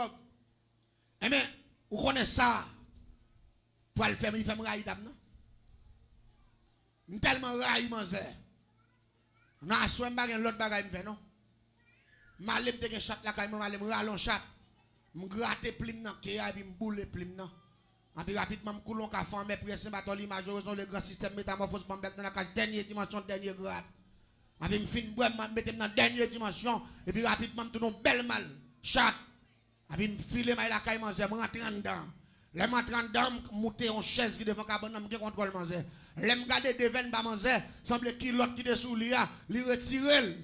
Eh mais vous connaissez ça pour le faire il fait raï dame non? Tellement raï manzé. Na soin bagay l'autre bagay me fait non. Malem te gen chat la kay malem ralon chat. Me gratter plim nan ke a bi me boule plim nan. En puis rapidement me coulon ka fan mais presse baton l'image le grand système métamorphose bambek dans la cage dernière dimension dernier grade. En puis me fin bois me mettre dans dernière dimension et puis rapidement me tourne belle mal chat. En puis me filer la kay manzé me rentrer dedans. Les m'entrant dedans monter en chaise qui devant cabane me contrôle manzé. Les me garder devant ba manzé semble qui l'autre qui dessous li a li retirer.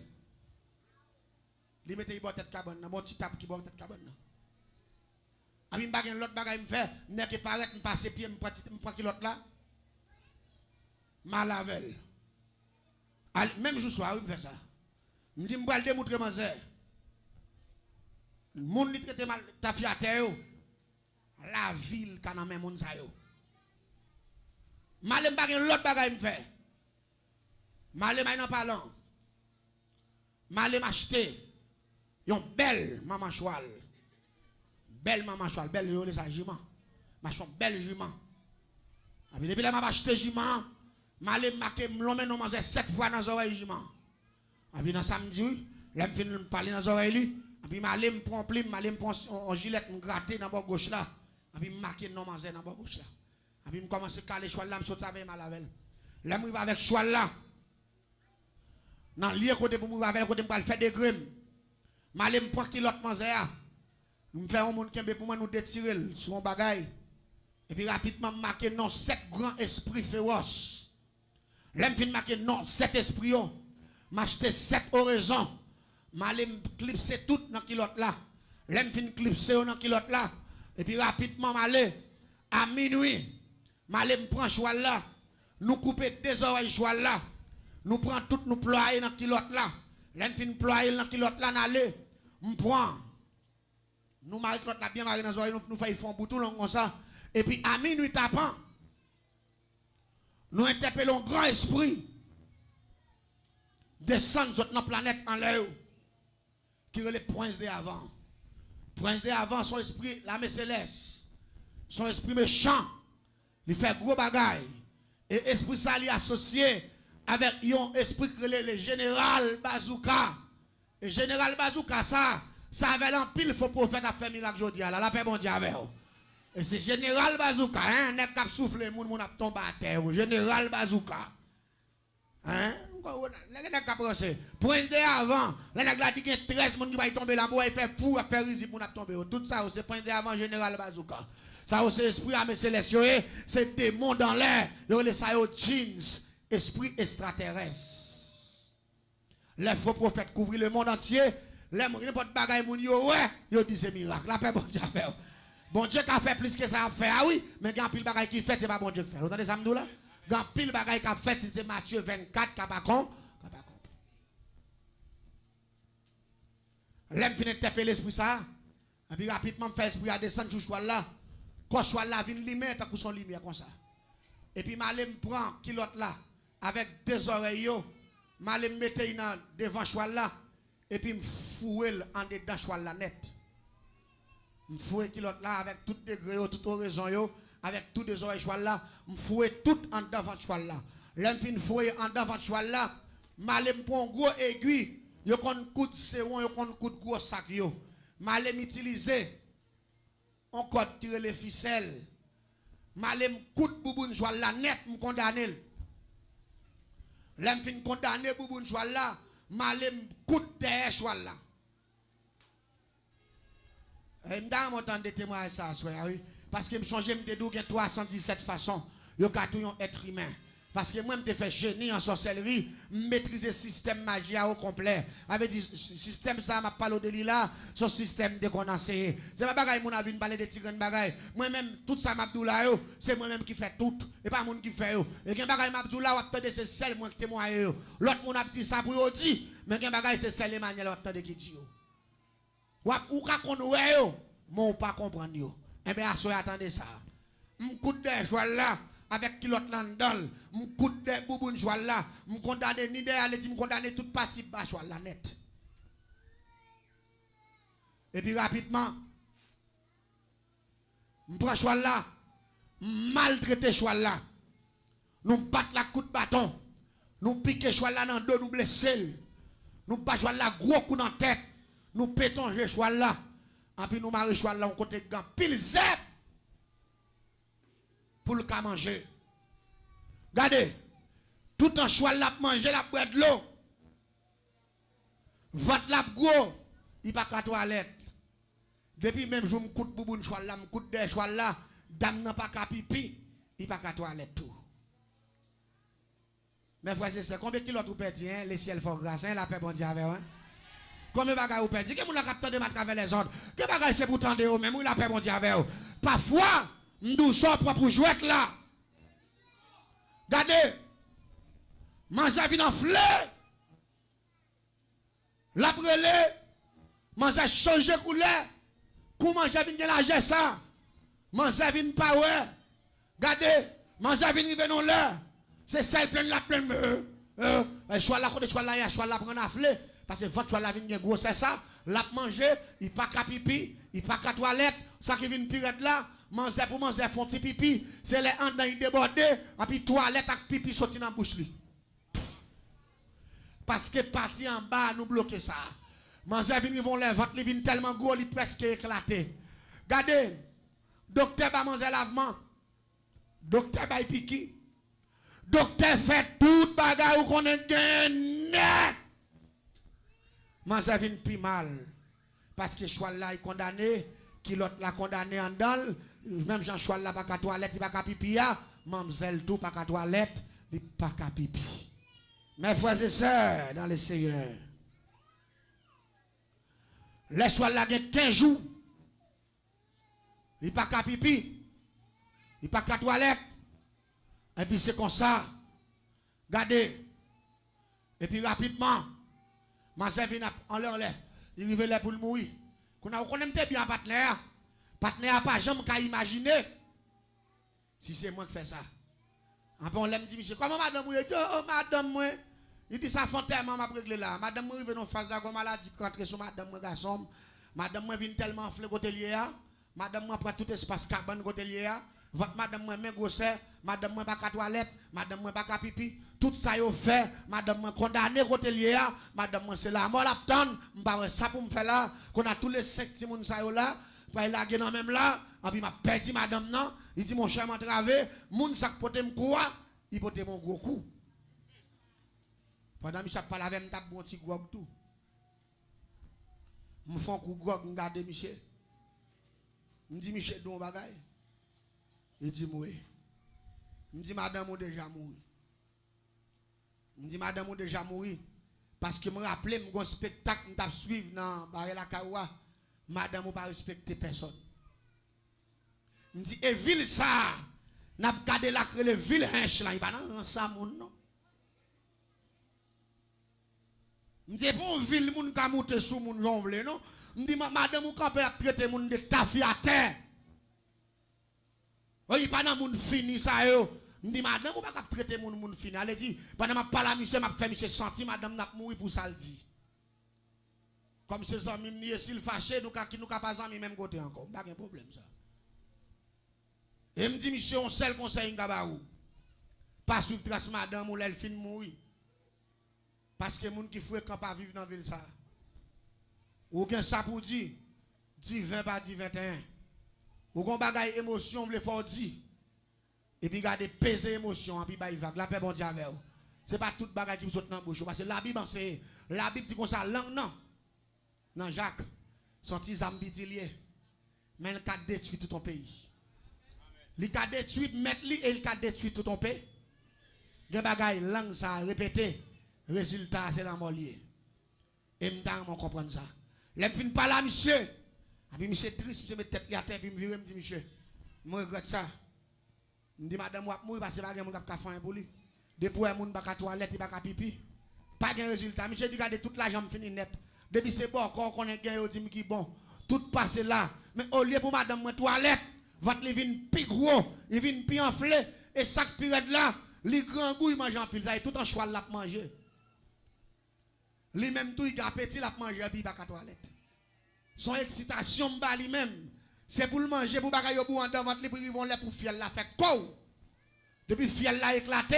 Li mette tête cabane mon petit tape qui tête cabane. Ami m'bagay l'autre bagay me fait n'est que paraître me passer pied me prend qui l'autre là. Malavel. Même jour soir me fait ça. Me dit m'bral démontrer manzé. Moun li traité mal ta fi à terre. la ville qui a dans moun sa yo. Malem pas l'autre bagay me fait. Malem ay nan parlant. Malem acheter yon belle maman choual. Belle maman choual, belle yo sa jument. Ma son belle jument. Abi depuis là m'a acheté jument, malem marqué m'lomé non manger 7 fois dans oreille jument. Abi dans samedi, là me fin parler dans oreille lui, abi malem prend plim, malem prend en gilet me gratter dans bord gauche là. Abi marqué non manger dans bord gauche là. Abi me commencer caler choual là, me saute avec mal avec. Là me va avec choual là. Dans lieu côté pour me avec côté me faire des grimes. Malem prend kilote manger a. Me fait un monde qui pour moi nous détirer sur un bagaille. Et puis rapidement marqué non 7 grands esprits féroces. L'aime fin marqué non 7 esprits. M'acheter 7 oraisons. M'allem clipser tout dans kilote là. L'aime fin clipser dans kilote là. Et puis rapidement m'aller à minuit. M'allem prend choual là. Nous couper 2 oreilles choual là. Nous prend tout nous ployer dans kilote là. L'aime fin ployer dans kilote là n'aller. M'prend. Nous marie kilote là bien marqué dans oreilles nous fait fond bouton long comme ça. Et puis à minuit tapant, nous interpellons grand esprit descendre sur notre planète en l'air qui est le prince de avant. Prince de avant, son esprit, l'âme céleste, son esprit méchant, il fait gros bagaille. Et esprit ça lui associé avec un esprit qui est le général Bazooka. Et général Bazooka, ça avait l'empile, il faut prophète à faire miracle aujourd'hui. La paix bon Dieu avec vous. Et c'est Général Bazooka, hein, n'est qu'à souffler, moun a tombé à terre. Général Bazooka. Hein? N'est qu'à penser. Point de avant, là, n'a dit qu'il y a 13 moun qui va tomber là, il fait fou, à faire risi, moun a tombé. Tout ça, c'est point de avant, Général Bazooka. Ça, c'est esprit âme céleste, c'est démon dans l'air. Il y a ça, jeans, esprit extraterrestre. Les faux prophètes couvrent le monde entier. Les n'importe bagaille moun yo, ouais, yo dit c'est miracle. La paix, bon Dieu, bon Dieu qui a fait plus que ça a fait, ah oui, mais il y a un pile bagaille qui fait, c'est pas bon Dieu qui fait. Vous entendez ça, là? Il y a un pile bagaille qui a fait, c'est Matthieu 24, qui a pas compris. L'aime finit de taper l'esprit ça, et puis rapidement, fait l'esprit à descendre sur choix là. Quand choix là, vient limite, à coup son lumière comme ça. Et puis, je prend kilote là, avec 2 oreilles, je mette devant choix là, et puis je fouille en dedans choix là net. Je fouille kilote là avec tout degré, toute oraison, avec tous les oreilles choix là, je fouille tout en devant choix là. L'enfin fouille en devant choix là, je prends un gros aiguille, je prends un coup de séron, je prends un coup de gros sac, je utiliser un code tirer les ficelles, je coup de bouboune choix là net, je condamne. L'enfin condamné bouboune choix là, je coup de derrière choix là. Je m'entends de témoigner ça, oui. Parce que je change de douze 317 façons. Je suis un être humain. Parce que moi, je fais génie en sorcellerie, maîtriser le système magie au complet. Avec le système, ça m'a parlé de là, son système de condensé. C'est pas bagaille, mon avis, parler de tigre bagaille. Moi-même, tout ça, m'a c'est moi-même qui fait tout. Et pas mon qui fait. Et quand bagaille, m'a c'est celle moi qui témoigne. L'autre, mon a dit ça pour dire. Mais quand bagaille, c'est celle Emmanuel qui dit. Ou ka konoué yo, mon pas comprendre yo. Eh bien, attendez ça. M'coute de joie là, avec kilote landol, m'coute de bouboune joie là, m'condamne ni de aller dit m'condamne toute partie bas joie là net. Et puis rapidement, m'prend joie là, maltraiter joie là. Nous battre la coup de bâton, nous piquer joie là dans dos, nous blesser. Nous bat joie là gros coup dans tête. Nous pétons le choix là. Et puis nous marrons le choix là, on côté gant. Pile zep. Pour le cas manger. Regardez. Tout un choix là, manger la boire de l'eau. Votre la gros. Il pas qu'à toilette. Depuis même jour, je coûte bouboune choix là, je coûte des choix là. Dame n'a pas qu'à pipi. Il pas qu'à toilette tout. Mais frère, c'est combien de kilos vous perdez, hein? Les ciels font grâce, hein? La paix bon Dieu avec, hein? Combien de bagages vous perdez? Que vous avez capté de ma travers les autres? Que bagages c'est pour tendre vous, même la paix bon Dieu avec vous? Parfois, nous sommes propres jouets là. Regardez, manger vin en fleur. La brûler, manger changer couleur. Comment manger vin de la ça? Manger vient pas ouais. Regardez, manger vient rive non là. C'est ça plein la plein choix là côté choix là ya choix là prendre afflé parce que votre choix là vient gros c'est ça, l'a manger, il pas qu'à pipi, il pas qu'à toilette, ça qui vient pirate là, manger pour manger font petit pipi, c'est les en dans débordé, et puis toilette avec pipi sorti dans bouche li. Parce que parti en bas nous bloquer ça. Manger vient vont les ventre vient tellement gros, il presque éclaté. Regardez, docteur va manger lavement. Docteur va piquer. Docteur fait tout bagarre ou qu'on est gagné. Manger vient plus mal. Parce que choix là est condamné, qui l'autre l'a condamné en dedans, même Jean choix là pas qu'à toilette, il pas qu'à pipi, mamzelle tout pas qu'à toilette, il pas qu'à pipi. Mes frères et sœurs dans le Seigneur, les choix là il 15 jours, il pas qu'à pipi, il pas qu'à toilette, et puis c'est comme ça, regardez, et puis rapidement, manger vient en l'air. Il arrive là pour le mourir. Qu'on a bien partenaire. Partenaire pas jamais qu'à imaginer. Si c'est moi qui fais ça. Après on l'aime dit monsieur, comment madame mourir? Oh madame moi. Il dit ça font tellement m'a régler là. Madame moi arrive dans phase de maladie rentrer sur madame moi garçon. Madame moi vient tellement enflé côté lié. Madame moi prend tout espace carbone côté lié. Votre madame moi même grosseur, madame moi pas qu'à toilette, madame moi pas qu'à pipi, tout ça yo fait, madame moi condamné côté lié, madame moi c'est la mort l'attendre, m'pa ça pour me faire là, qu'on a tous les 5 petits moun ça yo là, pas la dans même là, et puis m'a perdu madame non, il dit mon cher m'entravé, moun ça pote me quoi, il pote mon gros coup. Pendant Michel parle avec m'tap bon petit grog tout. Me font coup grog m'garder Michel. Me dit Michel don bagay. Il dit moi. Il dit madame ou déjà mouru. Il dit madame ou déjà mouru parce que me rappelle mon spectacle m't'a suivre dans Barela Kawa. Madame ou pas respecter personne. Il dit et ville ça n'a pas gardé la le ville hinche là, il pas dans ça moun non. Il dit bon ville moun ka monter sous moun jongle non. Il dit madame ou camper a traiter moun de tafi à terre. Oui, pendant moun fini ça yo. Me dit madame ou pas traiter moun fini. Elle dit pendant m'a parler à monsieur m'a fait monsieur senti madame n'a mourir pour ça le dit. Comme ces amis ni s'il fâché nous ka pas amis même côté encore. Pas de problème ça. Et me dit monsieur on seul conseil ngabaou. Pas suivre trace madame ou elle fin mourir. Parce que moun qui fréquent pas vivre dans ville ça. Ou gen ça pour dire 20 pas 21. Ou gon bagay émotion vle fort di. Et puis garder peser émotion et puis bay vague la paix bon Dieu avec vous. C'est pas toute bagay qui saute dans bouche parce que la Bible c'est la Bible dit comme ça langue non. Non Jacques son petit zambitilier. Mais il a détruit tout ton pays. Il a détruit mettre li et il a détruit tout ton pays. Gen bagay langue ça répéter résultat c'est la mort lié. Et m'ta on comprendre ça. Les fin pas là monsieur. Et puis monsieur triste, monsieur met tête à terre, puis me vire me dit monsieur, moi regrette ça. Me dit madame moi mourir parce que pas gen moun ka faire pour lui. Depuis moun pas ka toilette, il pas ka pipi. Pas de résultat. Monsieur dit garder toute l'argent fini net. Depuis c'est bon encore qu'on est gain dit qui bon. Tout passe là. Mais au lieu pour madame moi toilette, votre li vinn pi gros, il vinn pi enflé et sac pirate là, li grand goût il mange en pile, ça tout en choix l'a manger. Li même tout il a petit l'a manger puis pas ka toilette. Son excitation m'a lui-même, c'est pour le manger, pour bagaille au bout en devant les prix vont les pour fiel la fait quoi. Depuis fiel la éclaté,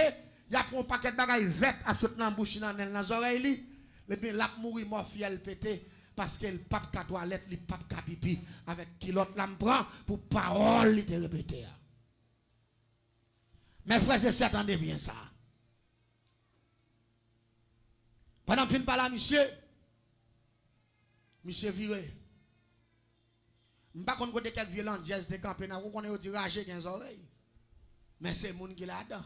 il y a un paquet de bagaille vert à sauter dans bouche dans les oreilles et puis la mourir mort fiel pété parce que le pape ka toilette, le pape ka pipi avec qui l'autre la prend pour parole il te répéter. Mes frères et sœurs attendez bien ça. Pendant fin par là monsieur viré. M'pa konn côté quelque violent jazz de camper na ou connait di rager gen oreilles. Mais c'est moun qui là dedans.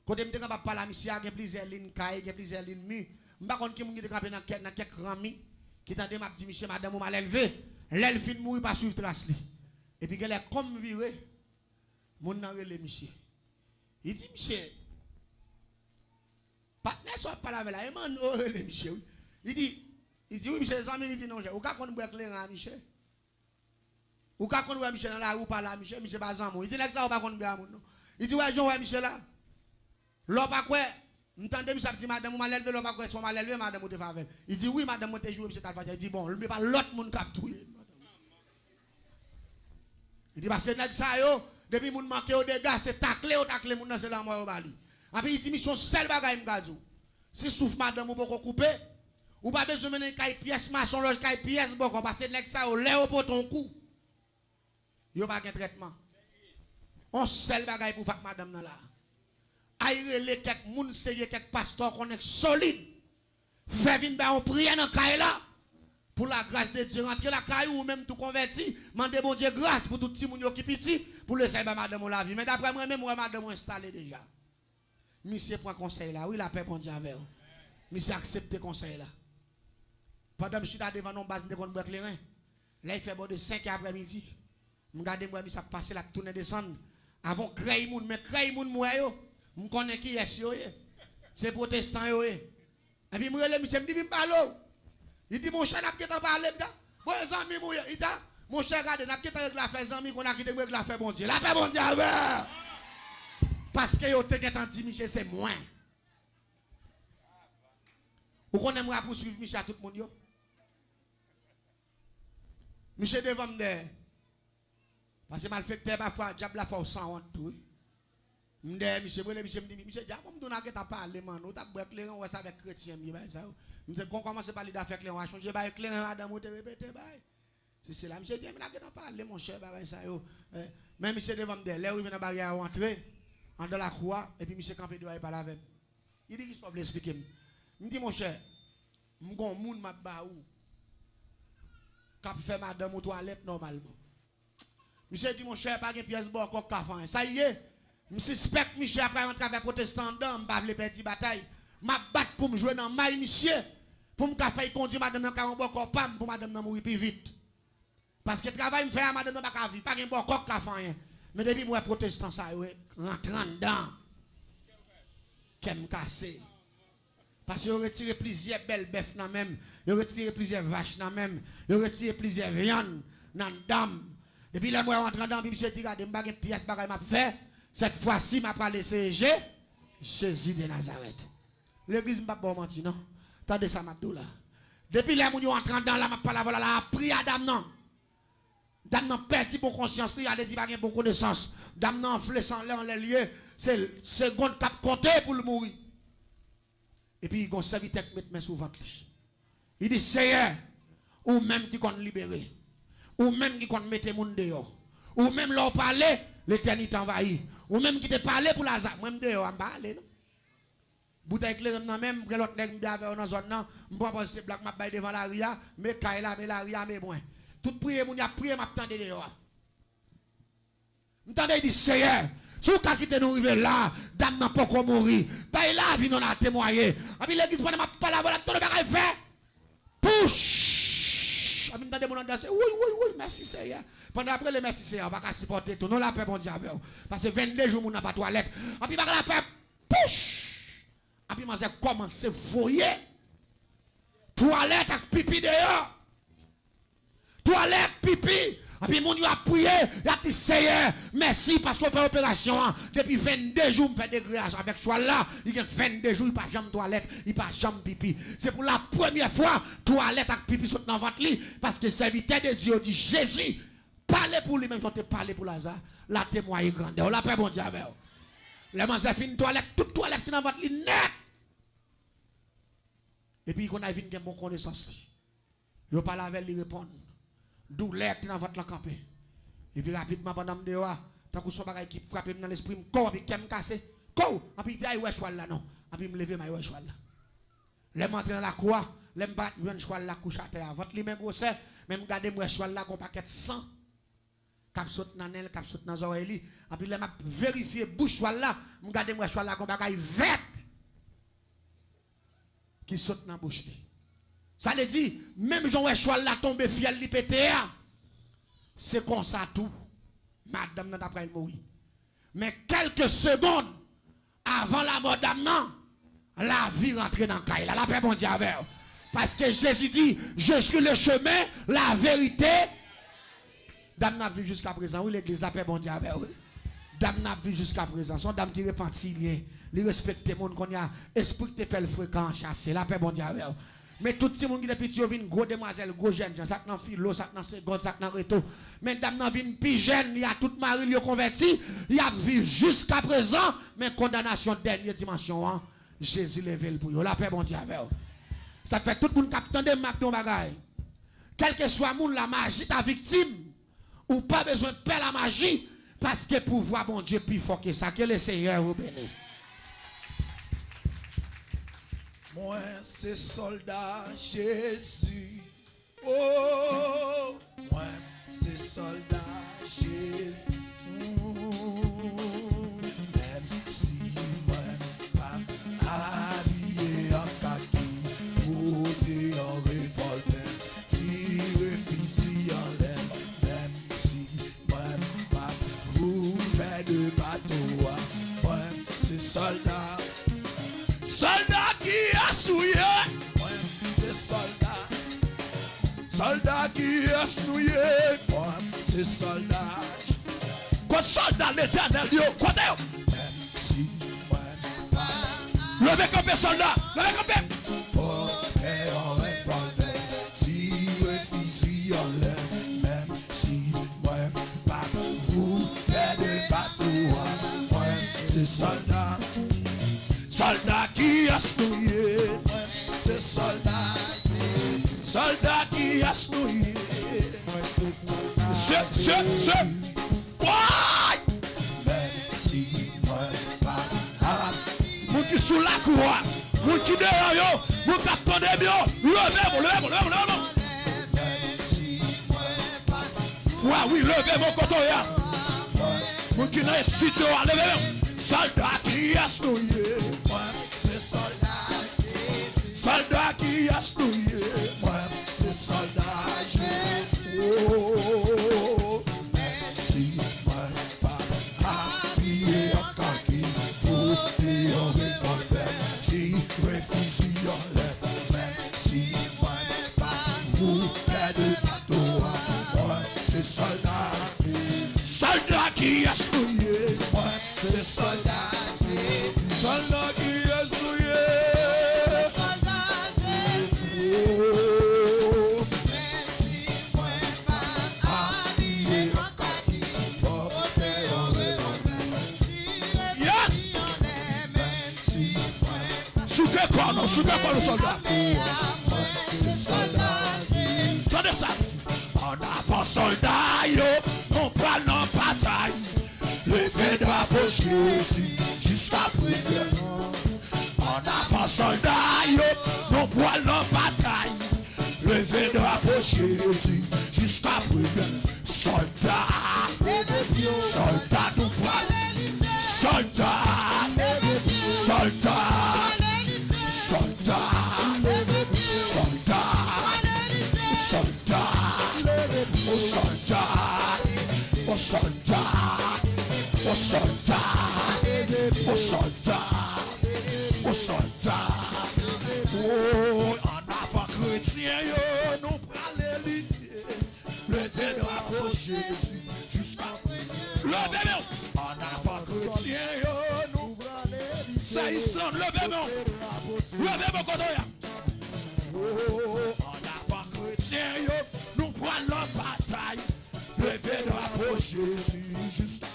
Côté m'te capable parler monsieur a gen plusieurs lignes caille, gen plusieurs lignes mu. M'pa konn ki moun qui camper dans quelques rami qui tande m'a dit monsieur madame ou mal élevé, l'elle fin mourir pas suivre trace li. Et puis elle est comme viré. Moun nan relé monsieur. Il dit monsieur partenaire soit pas avec la man relé monsieur. Il dit oui monsieur les amis il dit non, ou ka konn boire clair à monsieur. Ou quand on voit Michel dans la rue, par là, Michel pas Zamou. Il dit, ça, ou pas qu'on bien non. Il dit, ouais, Jean, ouais, Michel là. L'on pas quoi. M'entendez, Michel dit, madame, m'a levé, l'on pas quoi, son m'a levé, madame, ou te favelle. Il dit, oui, madame, t'es joué, Michel Talfatia. Il dit, bon, mais pas l'autre monde qui a tout. Il dit, parce que ça, yo, depuis moun manque au dégâts, c'est taclé, moun dans c'est la mort au bali. Après, il dit, mission seul bagay m'gazou. Si souffle madame ou pas couper, ou pas besoin de mener une pièce, maçon, loge, une pièce, bon, parce que ça, au lait au poton cou. Yo pas de traitement. On seul bagay pour faire madame là. Aïe, les quelques moun, c'est quelques pasteurs qu'on est solide. Fait venir on prier dans caille là. Pour la grâce de Dieu, rentrer la caille ou même tout converti, mandez bon Dieu grâce pour tout petit moun qui petit, pour le savoir madame la vie. Mais d'après moi, même moi, madame installé déjà. Monsieur prend conseil là, oui, la paix bon Dieu avec vous. Monsieur accepte conseil là. Pendant que je suis devant nos bases de qu'on boit clairin, là il fait bon de 5 après-midi. Regardez moi, monsieur passer la tourner descendre. Avant créer moun, mais créer moun moi yo. Je connais qui est yo. C'est protestant yo. Et puis moi le monsieur me dit parlo. Il dit mon cher n'a pas parler là. Bon les amis moi, il dit mon cher regardez n'a pas avec la faire amis qu'on a quitté avec la faire bon Dieu. La paix bon Dieu avec. Parce que yo te get en dit Michel c'est moins. Ou qu'on aimerait poursuivre Michel à tout le monde yo. Michel devant me parce que malfecteur parfois diable la force sans honte tout. Monsieur me dit Michel diable on me donne à parler man, ou t'a boire clair on ça avec chrétien mi ça. Me dit qu'on commence à parler d'affaires clair on va changer ba clair madame ou te répéter ba. C'est là Michel dit mais là que parler mon cher ba ça yo. Même Michel devant me là où il vient dans barrière rentrer en dans la cour et puis Michel campé doit parler avec. Il dit qu'il soit l'expliquer. Me dit mon cher, m'gon moun m'a ba ou cap fait madame ou toilette normalement. Monsieur dit mon cher pas une pièce bon encore café. Ça y est. Je suspecte Michel après rentrer avec protestant d'homme, pas les petites batailles. M'a battre pour me jouer dans maille monsieur pour me faire conduire madame dans caron bon corps pam pour madame dans mourir plus vite. Parce que travail me fait à madame dans pas vie, pas un bon corps café. Mais depuis moi protestant ça rentrant dedans. Qu'elle cassé. Parce qu'il retiré plusieurs belles bœufs dans même, il retiré plusieurs vaches dans même, il retiré plusieurs viandes dans dame. Depuis là moi rentre dedans, puis monsieur dit regardez me une pièce bagaille m'a fait. Cette fois-ci m'a pas laissé Jésus de Nazareth. L'église m'a pas menti non. Attendez ça m'a tout là. Depuis là moun yo rentre dedans là m'a pas la voilà la prière à dame non. Dame non perdu pour conscience, il a dit pas pour connaissance. Dame non flé sans l'air en les lieux, c'est seconde cap compter pour le mourir. Et puis il a serviteur qui met main sur ventre. Il dit Seigneur, ou même qui compte libérer, ou même qui compte mettre moun dehors, ou même leur parler, l'éternité envahit, ou même qui te parler pour Lazare, moi dehors en bas non. Bouteille claire non même que l'autre nèg m'avait dans zone non, m'pas passer black m'a bail devant la ria, mais kaila mais la ria mais moins. Tout prier moun y a prié m'a tande dehors. M'tendez dit Seigneur, si vous quittez nous arriver là, dame n'a pas encore mourir. Bah là, vie non a témoigné. Et puis l'église pendant ma pas la voilà tout le bagage fait. Push. Et puis m'tendez mon danser. Oui, merci Seigneur. Pendant après le merci Seigneur, on va pas supporter tout. Non la paix bon Dieu avec. Parce que 22 jours mon n'a pas toilette. Et puis la paix push. Et puis moi j'ai commencé voyer. Toilette avec pipi dehors. Toilette pipi. Et puis, mon a prié, il a dit Seigneur, merci parce qu'on fait opération. Depuis 22 jours, on fait des grâces avec choix là. Il y a 22 jours, il n'y a pas jamais toilette, il n'y a pas jamais pipi. C'est pour la première fois, toilette avec pipi saute dans votre lit. Parce que le serviteur de Dieu dit Jésus, parlez pour lui, même si on parlé pour Lazare, la témoin est grande. On l'a pas bon Dieu avec vous. Le manger fait une toilette, toute toilette dans votre lit net. Et puis, qu'on a vu une bonne connaissance. Il ne parle avec lui répondre. Douleur qui dans votre la campé. Et puis rapidement pendant me dehors, tant que son bagage qui frappe dans l'esprit, corps puis qui me cassé. Corps, et puis il dit ay ouais cheval là non. Et puis me lever ma ouais cheval là. Les m'entrer dans la cour, les me battre un cheval là couche à terre. Votre li même grosseur, même garder moi cheval là gon paquet sang. Cap saute dans nel, cap saute dans oreille. Et puis les m'a vérifier bouche cheval là, me garder moi cheval là gon bagage verte. Qui saute dans bouche li. Ça veut dire, même Jean cheval là tombé fiel li pété, c'est comme ça tout. Madame n'a pas mourir. Mais quelques secondes avant la mort d'Amnan, la vie rentre dans le caille. La paix bon Dieu avec. Parce que Jésus dit, je suis le chemin, la vérité. Dame n'a vu jusqu'à présent, oui, l'église la paix, bon Dieu, avec oui. Dame n'a vu jusqu'à présent, son dame qui repentit, il respecte le monde, qu'on y a esprit qui fait le fréquent chasser, la paix, bon Dieu, avec mais tout le monde qui depuis tu viens gros demoiselle, gros jeune, ça dans philo, ça dans seconde, ça dans reto. Mais dame n'a vinn plus jeune, il y a toute mari li converti, il a vécu jusqu'à présent, mais condamnation dernière dimension, hein, Jésus levé le pour yo. La paix bon Dieu avec. Ça fait tout le monde qui attend de marque ton bagage. Quel que soit monde la magie ta victime ou pas besoin de faire la magie parce que pouvoir bon Dieu plus fort que ça, que le Seigneur vous bénisse. Moi, c'est soldat Jésus. Oh, moi, c'est soldat Jésus. Même si moi, pas habillé en kaki, porté en revolver, tiré fusil en l'air. Même si moi, pas ouvert de bateau, moi, c'est soldat. Soldat qui a souillé, moi c'est soldat. Soldat qui a souillé, moi c'est soldat. Quoi soldat l'éternel Dieu, quoi d'ailleurs? Même si moi levez comme un soldat, levez comme un. Porté en revolver, tiré fusil en l'air. Même si moi pas ouvert de bateau, moi c'est soldat. Soldat qui a snouillé, c'est soldat. Soldat qui a snouillé, c'est merci, moi, pas. Moun qui sous la croix, moun qui derrière yo, moun qui attendent bien, levez-vous. Merci, moi, pas. Oui, levez mon coton, ya. Moun qui n'a institué, levez-vous. Soldat qui a snouillé, moi c'est soldat. Soldat qui a snouillé, moi c'est soldat. Oh, merci, moi pas habillé en kaki, porté en revolver, tiré fusil en l'air. Merci, moi pas ouvert de bateau, moi c'est soldat. Soldat qui a snouillé, moi c'est soldat. Soldat qui a souillé, soldat Jésus. Oh, merci, moi pas habillé en kaki, porté en revolver. Yes! Merci, moi. Sous que quoi, non, sous que quoi le soldat? Moi c'est soldat. Attendez ça. On a pas soldat, yo, on prend nos batailles. Levez drapeau Jésus jusqu'à présent. On n'a pas soldat, yo, nous poils en bataille. Levez drapeau Jésus jusqu'à présent. Soldat, soldat, nous poils. Soldat, soldat, soldat, soldat, soldat, oh soldat, oh soldat. Au soldat, au soldat, au soldat. Oh, en avant chrétien, nous prenons l'idée. Levez drapeau Jésus jusqu'à levez-nous. En avant chrétien, nous prenons l'idée. C'est Islam, levez-nous. Levez-nous, Kodoya. Oh, en avant chrétien, nous prenons la bataille. Levez drapeau Jésus jusqu'à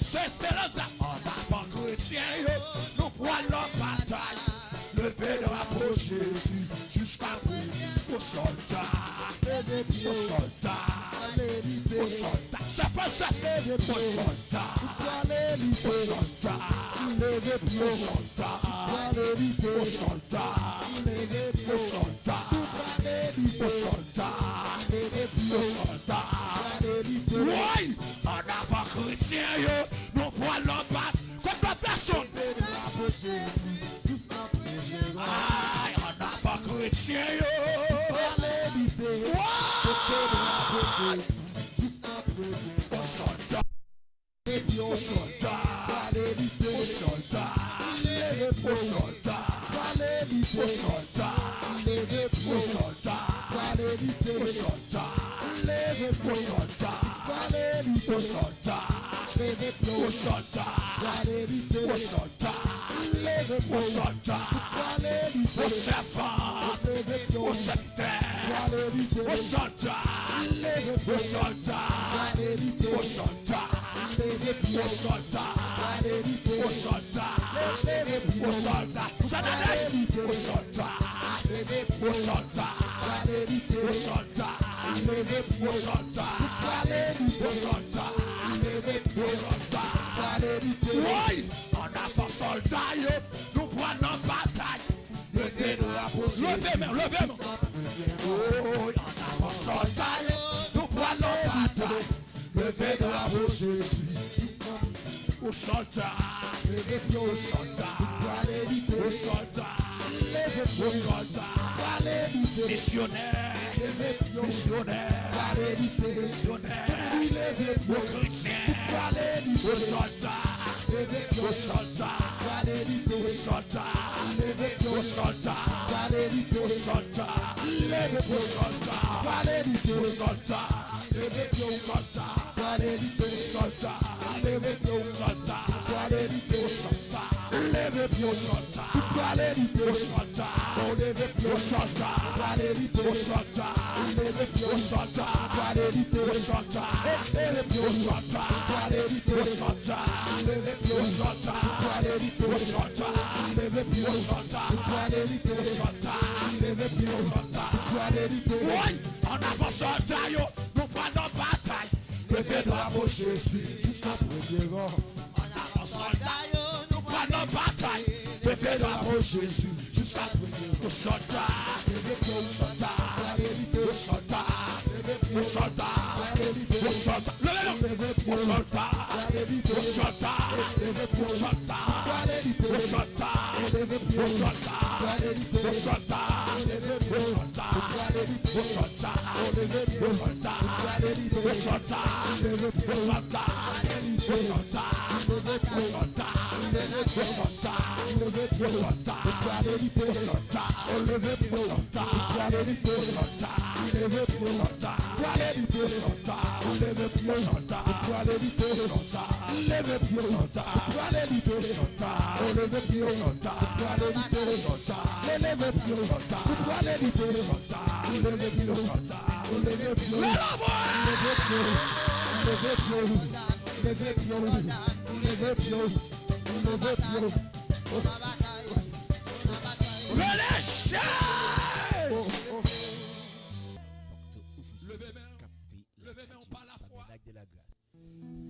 c'est espérance en avant chrétien, nous prenons la bataille. Levez drapeau Jésus jusqu'à présent. Au soldat, au soldat, au soldat, c'est pas ça. Au soldat, au soldat, au soldat, au soldat, au soldat, au soldat, au soldat. Oui, en avant chrétien, nous prenons la bataille. Comme la personne. Aïe, en avant chrétien, au soldat, au soldat, au soldat, au soldat, au soldat, au soldat, au soldat,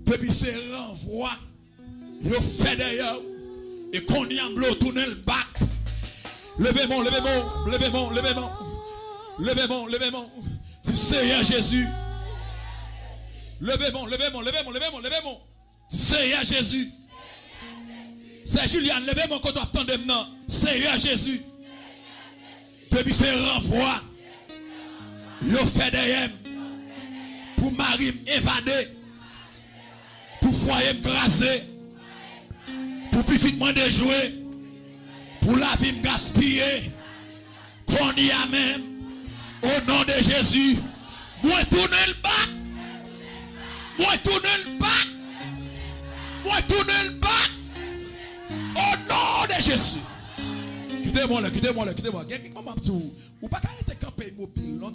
Depuis ce renvoi, il fait d'ailleurs, et qu'on y a bleu tourner le bac. Levez-moi, levez-moi, levez-moi, levez-moi, levez-moi, levez-moi. C'est Seigneur Jésus. Levez-moi, levez-moi, levez-moi, levez-moi, levez-moi. Seigneur Jésus. C'est Julien, levez-moi quand on attend maintenant. Seigneur Jésus. Depuis ce renvoi, il fait d'ailleurs, pour Marie m'évader. Pour foyer me grasser, pour petit moi de jouer, pour la vie me gaspiller, qu'on y a même, au nom de Jésus, moi tourner le bac, moi tourner le bac, moi tourner le bac, au nom de Jésus. Quittez-moi là, quittez-moi là, quittez-moi. Ou pas qu'à être campé mobile, non,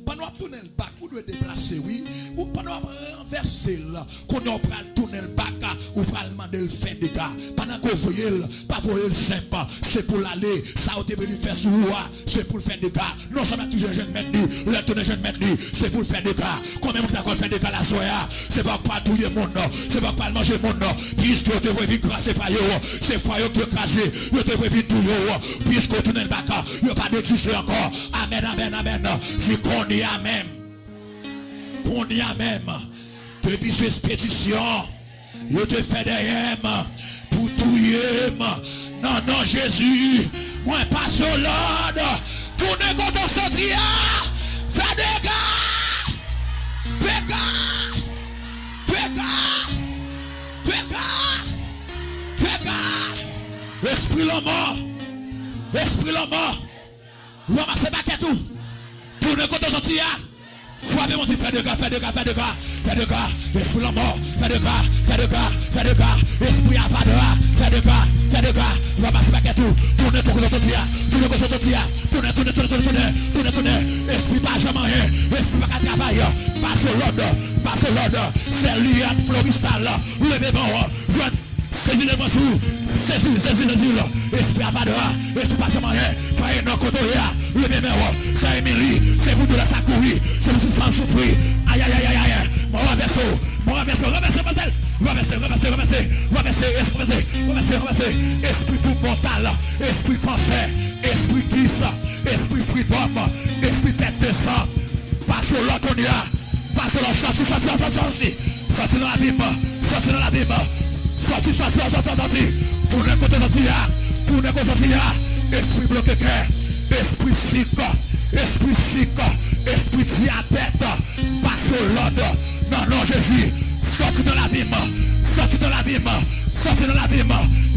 pas nous tourner le bac, ou nous déplacer, oui, ou pas nous renverser là, qu'on a pris le tourner le bac, ou pas demander le fait des gars, pendant qu'on voyait pas voyer le simple, c'est pour l'aller, ça a été venu faire sous roi, c'est pour le faire des gars, non seulement toujours jeune maintenu, le tourner jeune maintenu, c'est pour le faire des gars, combien de temps fait des gars la soya, c'est pas pas tout le monde, c'est pas pas manger le monde, puisque tu veux vivre grâce à Fayo, c'est Fayo qui est crasé, tu veux vivre tout, puisque tourner le bac, il n'y a pas d'exister encore. Amen, amen, amen. Si qu'on y a même. Qu'on y a même. Depuis cette expédition, je te fais des yèmes pour tout yème. Non, non, Jésus. Moi, pas sur l'ordre. Tournez quand on se dit, fais des gars. Péga. Péga. Péga. Péga. Esprit la mort. Esprit la mort. Ramassez paquet tout. Tournez quand on sortit. Frapper mon Dieu, fais de grâce, fais de grâce, fais de grâce, fais de grâce. Esprit la mort, fais de grâce, fais de grâce, fais de grâce. Esprit avadra, fais de grâce, fais de grâce. Ramasse pas tout, tourne tout le tia, tourne tout le tia, tourne. Esprit pas jamais rien, esprit pas travailler. Passe l'ordre, c'est liane floristal, levez-moi, saisis le sous, saisis le zule, esprit avadra, esprit pas jamais rien, faille non cotoya, levez-moi, c'est Émilie, c'est vous de la Sakouri, c'est vous suspend souffrir, aïe, mon renverso, esprit tout mental, esprit cancer, esprit glisse, esprit freedom, esprit tête de sang, passe au lot on y a, passe au lot, sorti dans la Bible, sorti, pour ne côté sortir, esprit bloqué cœur, esprit sick, esprit diabète, passe au lot, non, Jésus, sorti dans la Bible,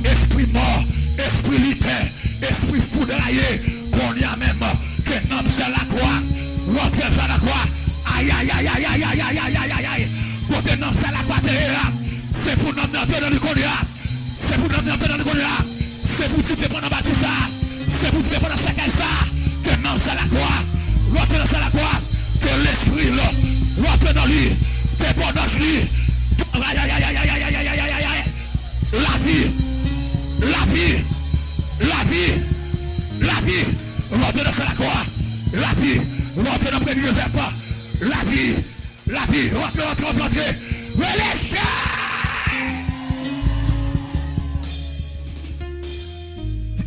esprit mort, esprit libère, esprit foudroyé, qu'on y a même, que nom c'est la croix, rentrez sur la croix, aïe, côté nom c'est la croix, c'est pour nous entrer dans le Konya, c'est pour tuer pendant battre ça, c'est pour tuer pendant ça, que nom c'est la croix, rentrez dans la croix, que l'esprit là, rentrez dans lui, que bon dans lui, la vie, rentrez dans la croix, la vie, rentrez dans le prénom Joseph, la vie, rentrez, relâchez.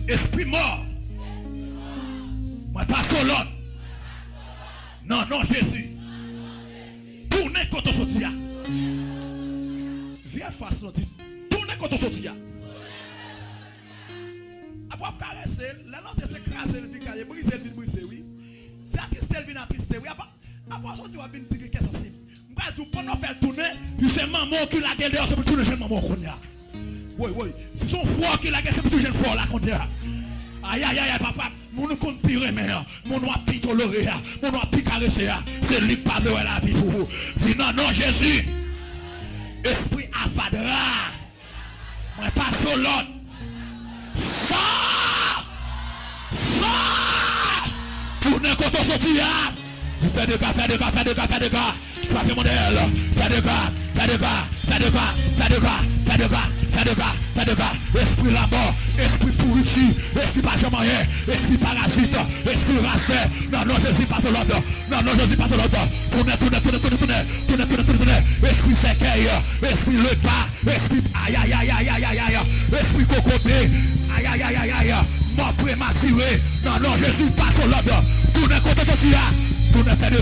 Esprit mort, moi pas solon, non, Jésus, tournez contre Sotia, viens face nous, tournez contre Sotia. Après caresser, la langue s'écraser, le vicaire, briser, oui. C'est attristé, le vin attristé, oui. Après ça, tu vas venir dire qu'est-ce que c'est. Pendant faire tourner, c'est maman qui l'a gagné, c'est pour tourner chez maman qu'on y a. Oui, c'est son froid qui l'a gagné, c'est pour toucher le froid là qu'on y a. Aïe, papa, mon nous compte pire, mais mon nous a pi toléré, mon nous a pi caressé, c'est lui qui parle de la vie pour vous. Dis non, Jésus, esprit avadra, moi pas solon. Sors! Tournez contre ce tia! Tu fais de gars. Frappez mon aile. Fais de gars. Esprit la mort, esprit pourriture, esprit pas jamais rien, esprit parasite, esprit racé. Non, Jésus passe l'autre. Tournez. Esprit séqueil, esprit le bas, esprit aïe. Esprit cocoté, aïe. Mort prématuré. Non, Jésus passe l'autre. Tournez contre ton tia. Tournez, fais de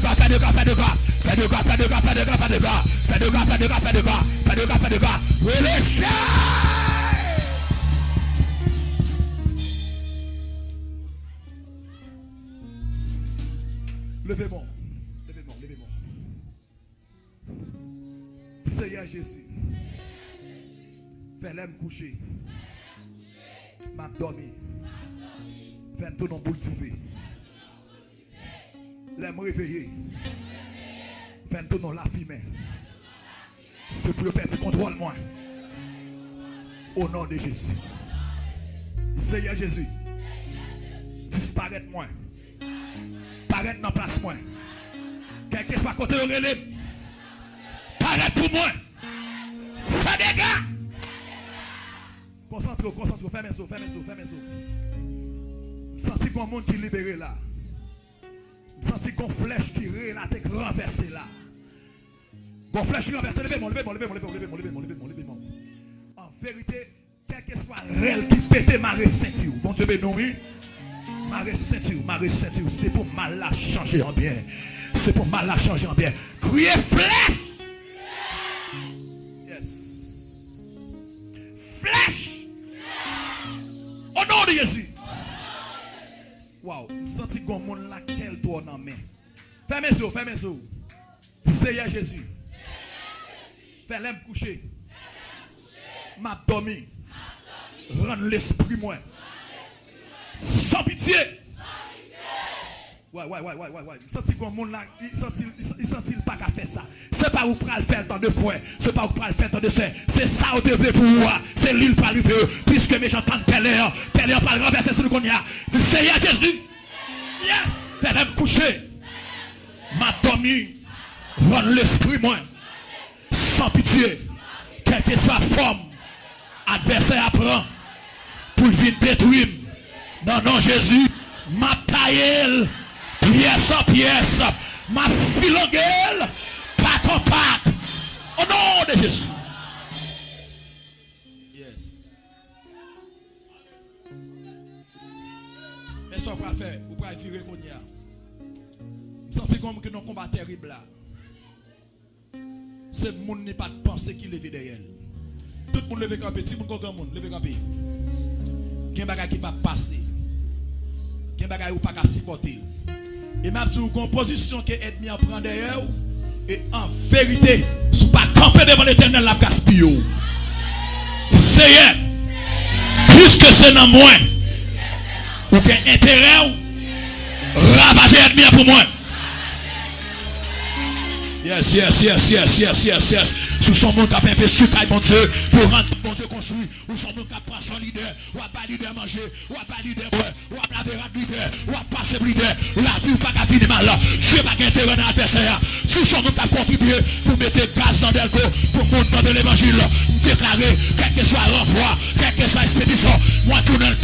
gars. Relâchez. Levez-moi. Seigneur Jésus, fais-le me coucher. M'a dormi. Fais tout non boule de feu. L'aime réveiller. Fais tout non la fumée. C'est pour le petit contrôle moi. Au nom de Jésus. Seigneur Jésus. Disparaître moi. Paraître dans la place moi. Quel que soit côté de relève. Paraître pour moi. Fais des gars. Concentre. Fais mes sauts. Je sens qu'on monde qui est libéré là. Je sens qu'on flèche qui est là, tête renversée là. Qu'on flèche qui renversée. Levez-moi. En vérité, quel que soit réel qui pète ma ceinture. Bon Dieu béni, oui. Ma ceinture, c'est pour mal la changer en bien. Criez flèche. Yes. Flèche. Au nom de Jésus. Wow, je sens que mon monde laquelle toi dans main. Fermez mes yeux. Seigneur Jésus. Fais-le me coucher. M'a dormi. Rends l'esprit moi. Sans pitié. Ouais. Il sentit comme monde là, il sentit pas qu'à faire ça. C'est pas où pral faire tant de fois, c'est pas où pral faire tant de soeurs. C'est ça au devez pour moi. C'est l'île pral arriver puisque mes gens entendent Péléa pral renverser sur le qu'on y a. C'est Seigneur Jésus. Yes, fais-le coucher. M'a dormi. Rends l'esprit moi. Sans pitié. Quelle que soit forme, adversaire apprend pour venir détruire. Non, Jésus, m'a taillé pièce en pièce, m'a filonguelle, pack en pack. Au nom de Jésus. Yes. Mais ça, on va faire, on va virer qu'on y a. Je sens comme que nos combats terribles là. Ce monde n'est pas de penser qu'il est derrière. Tout le monde lève campé, tout le monde grand monde lève campé. Il y a des bagages qui ne peuvent pas passer. Il y a des bagages qui ne peuvent pas supporter. Et même si vous avez une position que l'ennemi en prend derrière, et en vérité, si vous ne pas camper devant l'Éternel, la gaspille. Seigneur, puisque c'est dans moi, ou qu'il y a intérêt, ravager l'ennemi pour moi. Yes. Sous son monde qui a investi, mon Dieu, pour rendre mon Dieu construit. Ou son monde qui a pris son leader, ou a pas leader manger, ou a pas leader boire, ou a pas leader, ou a pas ce leader. La vie ou pas qu'à finir mal là. Dieu pas intérêt dans l'adversaire. Sous son monde qui a contribué pour mettre gaz dans Delco, pour monter dans l'évangile, déclarer, quel que soit l'envoi, quel que soit l'expédition, moi tourne le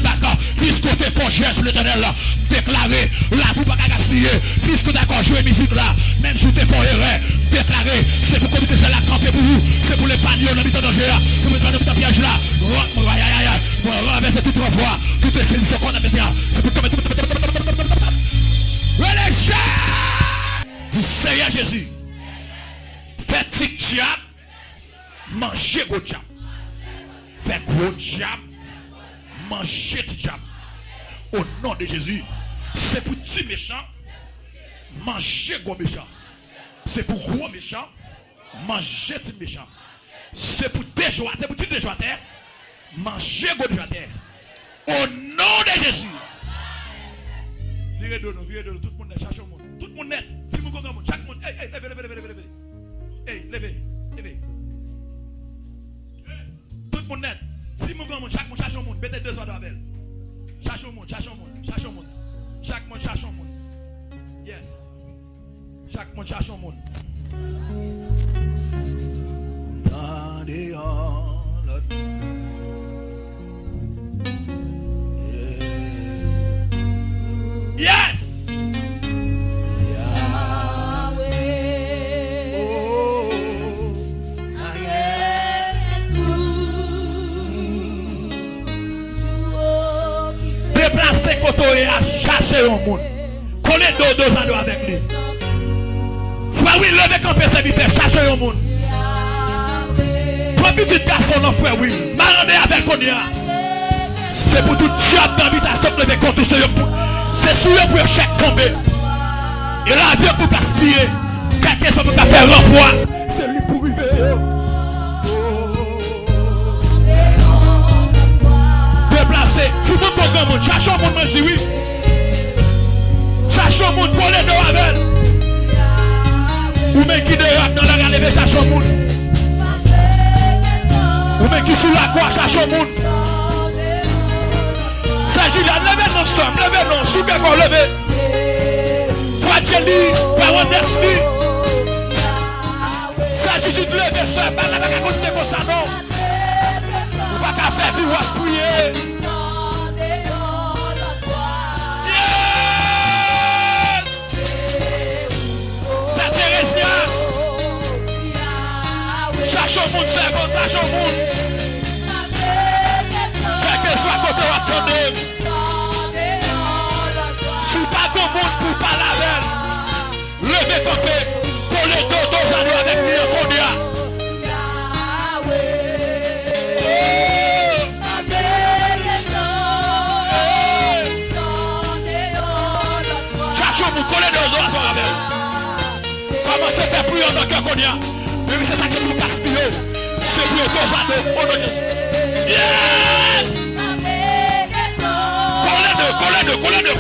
bac, puisque tu es fort geste pour l'Éternel là, déclarer, la vous pas qu'à gaspiller, puisque d'accord jouer musique là, même si tu es fort erreur, déclarer, c'est pour communiquer ça la camper pour vous, c'est pour les paniers, on habite dans danger là, pour mettre dans le piège là, pour renverser toute renvoi, toute expédition qu'on a fait, c'est pour commettre relâchez du Seigneur Jésus. Faites petit diable, mangez gros diable. Faites gros diable, mangez petit diable. Au nom de Jésus, c'est pour petit méchant, mangez gros méchant. C'est pour gros méchant, mangez petit méchant. C'est pour déjoiter, c'est pour petit déjoiter, mangez gros déjoiter. Au nom de Jésus. Virez de nous, tout le monde net, cherchez au monde. Tout le monde net, si vous avez chaque monde, hey, levez. Hey, levez. Tout le monde net, si vous avez chaque monde, cherchez au monde, mettez 2 heures d'avelle. Cherchez au monde. Chaque monde cherche au monde. Yes. Chaque monde cherche au monde. Yes. Déplacez côté et à chercher au monde. Collez dos à dos avec lui. Frère, oui, levez camper serviteur, cherchez au monde. Trois petits garçons, non, frère, oui. Marandez avec Konya. C'est pour tout job d'habitation que lever contre ce pour. C'est sûr pour chaque tomber. Et là, Dieu pour gaspiller. Quelqu'un soit pour faire renvoi. C'est lui pour vivre. Déplacer. Si vous avez un monde, cherchez au monde, me dit oui. Cherchez au monde pour les deux avec. Ou même qui dehors dans la galère, cherchez au monde. Ou même qui sous la croix, cherchez au monde. C'est Julien, levez nos sommes, levez nos sous qu'on levez. Frère Jelly, Frère Wondersly. C'est Julien, levez ça, pas la bague à continuer comme ça, non. On va pas faire plus ou prier. C'est Thérésias. Cherche au monde, servant, cherche au monde. Quel que soit côté ou attendez. Si pas de monde pour pas la veille. Levez camper. Pour les deux années avec lui en Konya. Cherche au monde, collez 2 ans à son avec. Commencez à faire prier dans le Konya. Mais c'est ça que c'est pour gaspiller. C'est pour 2 années au nom de Jésus. Yes! Collez deux.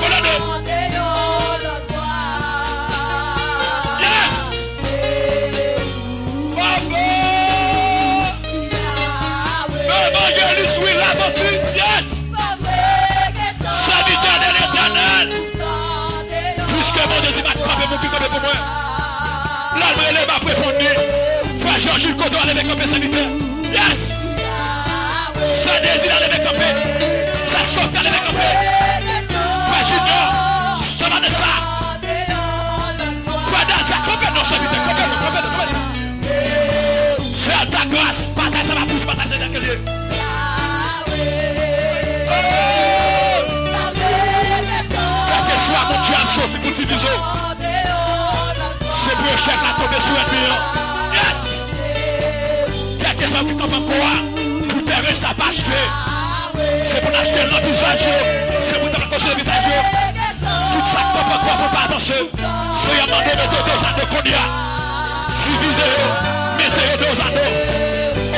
répondre. Frère Jean-Gilles Codon a levé campé serviteur. Yes! Ça désir à lever campé. Ça Sophie à lever campé. Frère Junior, ça va de ça. Frère Dan, ça complètement serviteur. Complètement. C'est à ta grâce. Bataille, ça va pousser, bataille, c'est dans quel lieu? Quel que soit mon Dieu, sorti pour diviser. C'est pour chèque la tomber sur un million. Yes! Quel que soit qui comme quoi, pour terrer sa page. C'est pour acheter notre visage. C'est pour t'avoir le visage. Tout ça comme quoi pour pas avancer. C'est un mandat de 2 ans de Kodia. Divisez-le. Mettez-le 2 ans.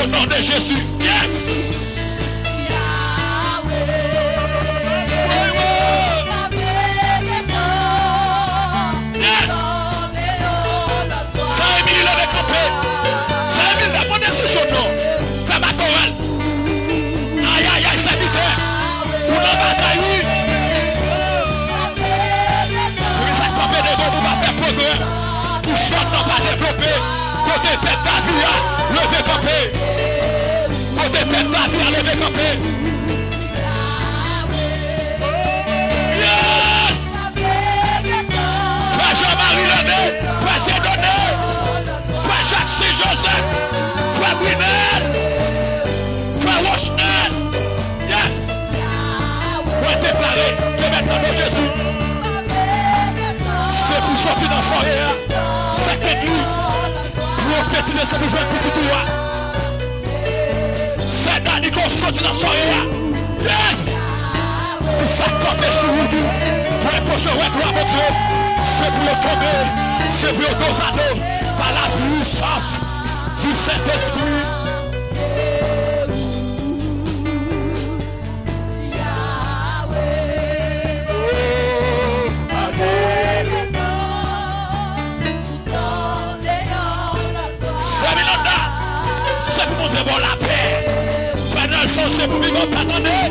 Au nom de Jésus. Yes! Côté tête David a levé campé. Côté tête David a levé campé. Yes! Frère Jean-Marie levé. Frère Zédoné. Frère Jacques C. Joseph. Frère Brunel. Frère Washington. Yes! Pour être déclaré que maintenant de Jésus. C'est pour sortir dans son air. C'est que lui. Prophétiser, c'est pour jouer un petit doigt. C'est Dani qu'on saute dans son air. Yes! Pour ça tomber sur vous. Pour un prochain ouais, gloire mon Dieu. C'est pour le tomber. C'est pour le dos à dos. Par la puissance du Saint-Esprit. C'est pour la paix. Pendant le son, c'est pour vivre, attendez.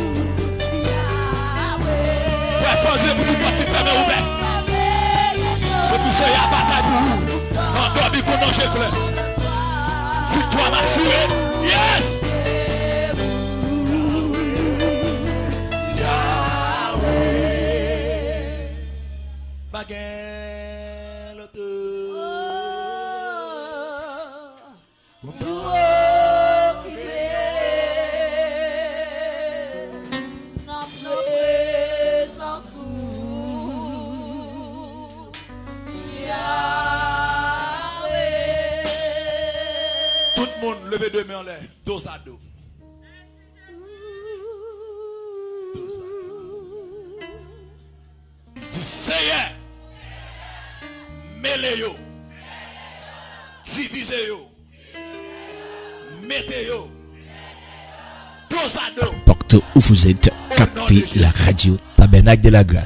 Pour faire pour tout le monde qui ferme ouvert. C'est pour ça qu'il y a bataille pour vous. Quand dormir pour manger plein. Victoire m'assurée. Yes! Yahweh. Baguette, le levez 2 mains en l'air, dos à dos. Dos à dos. Dis Seigneur, mêlez-yo, divisez-yo, mettez-yo, dos à dos. Porte où vous êtes, captez la radio Tabernacle de la Grâce.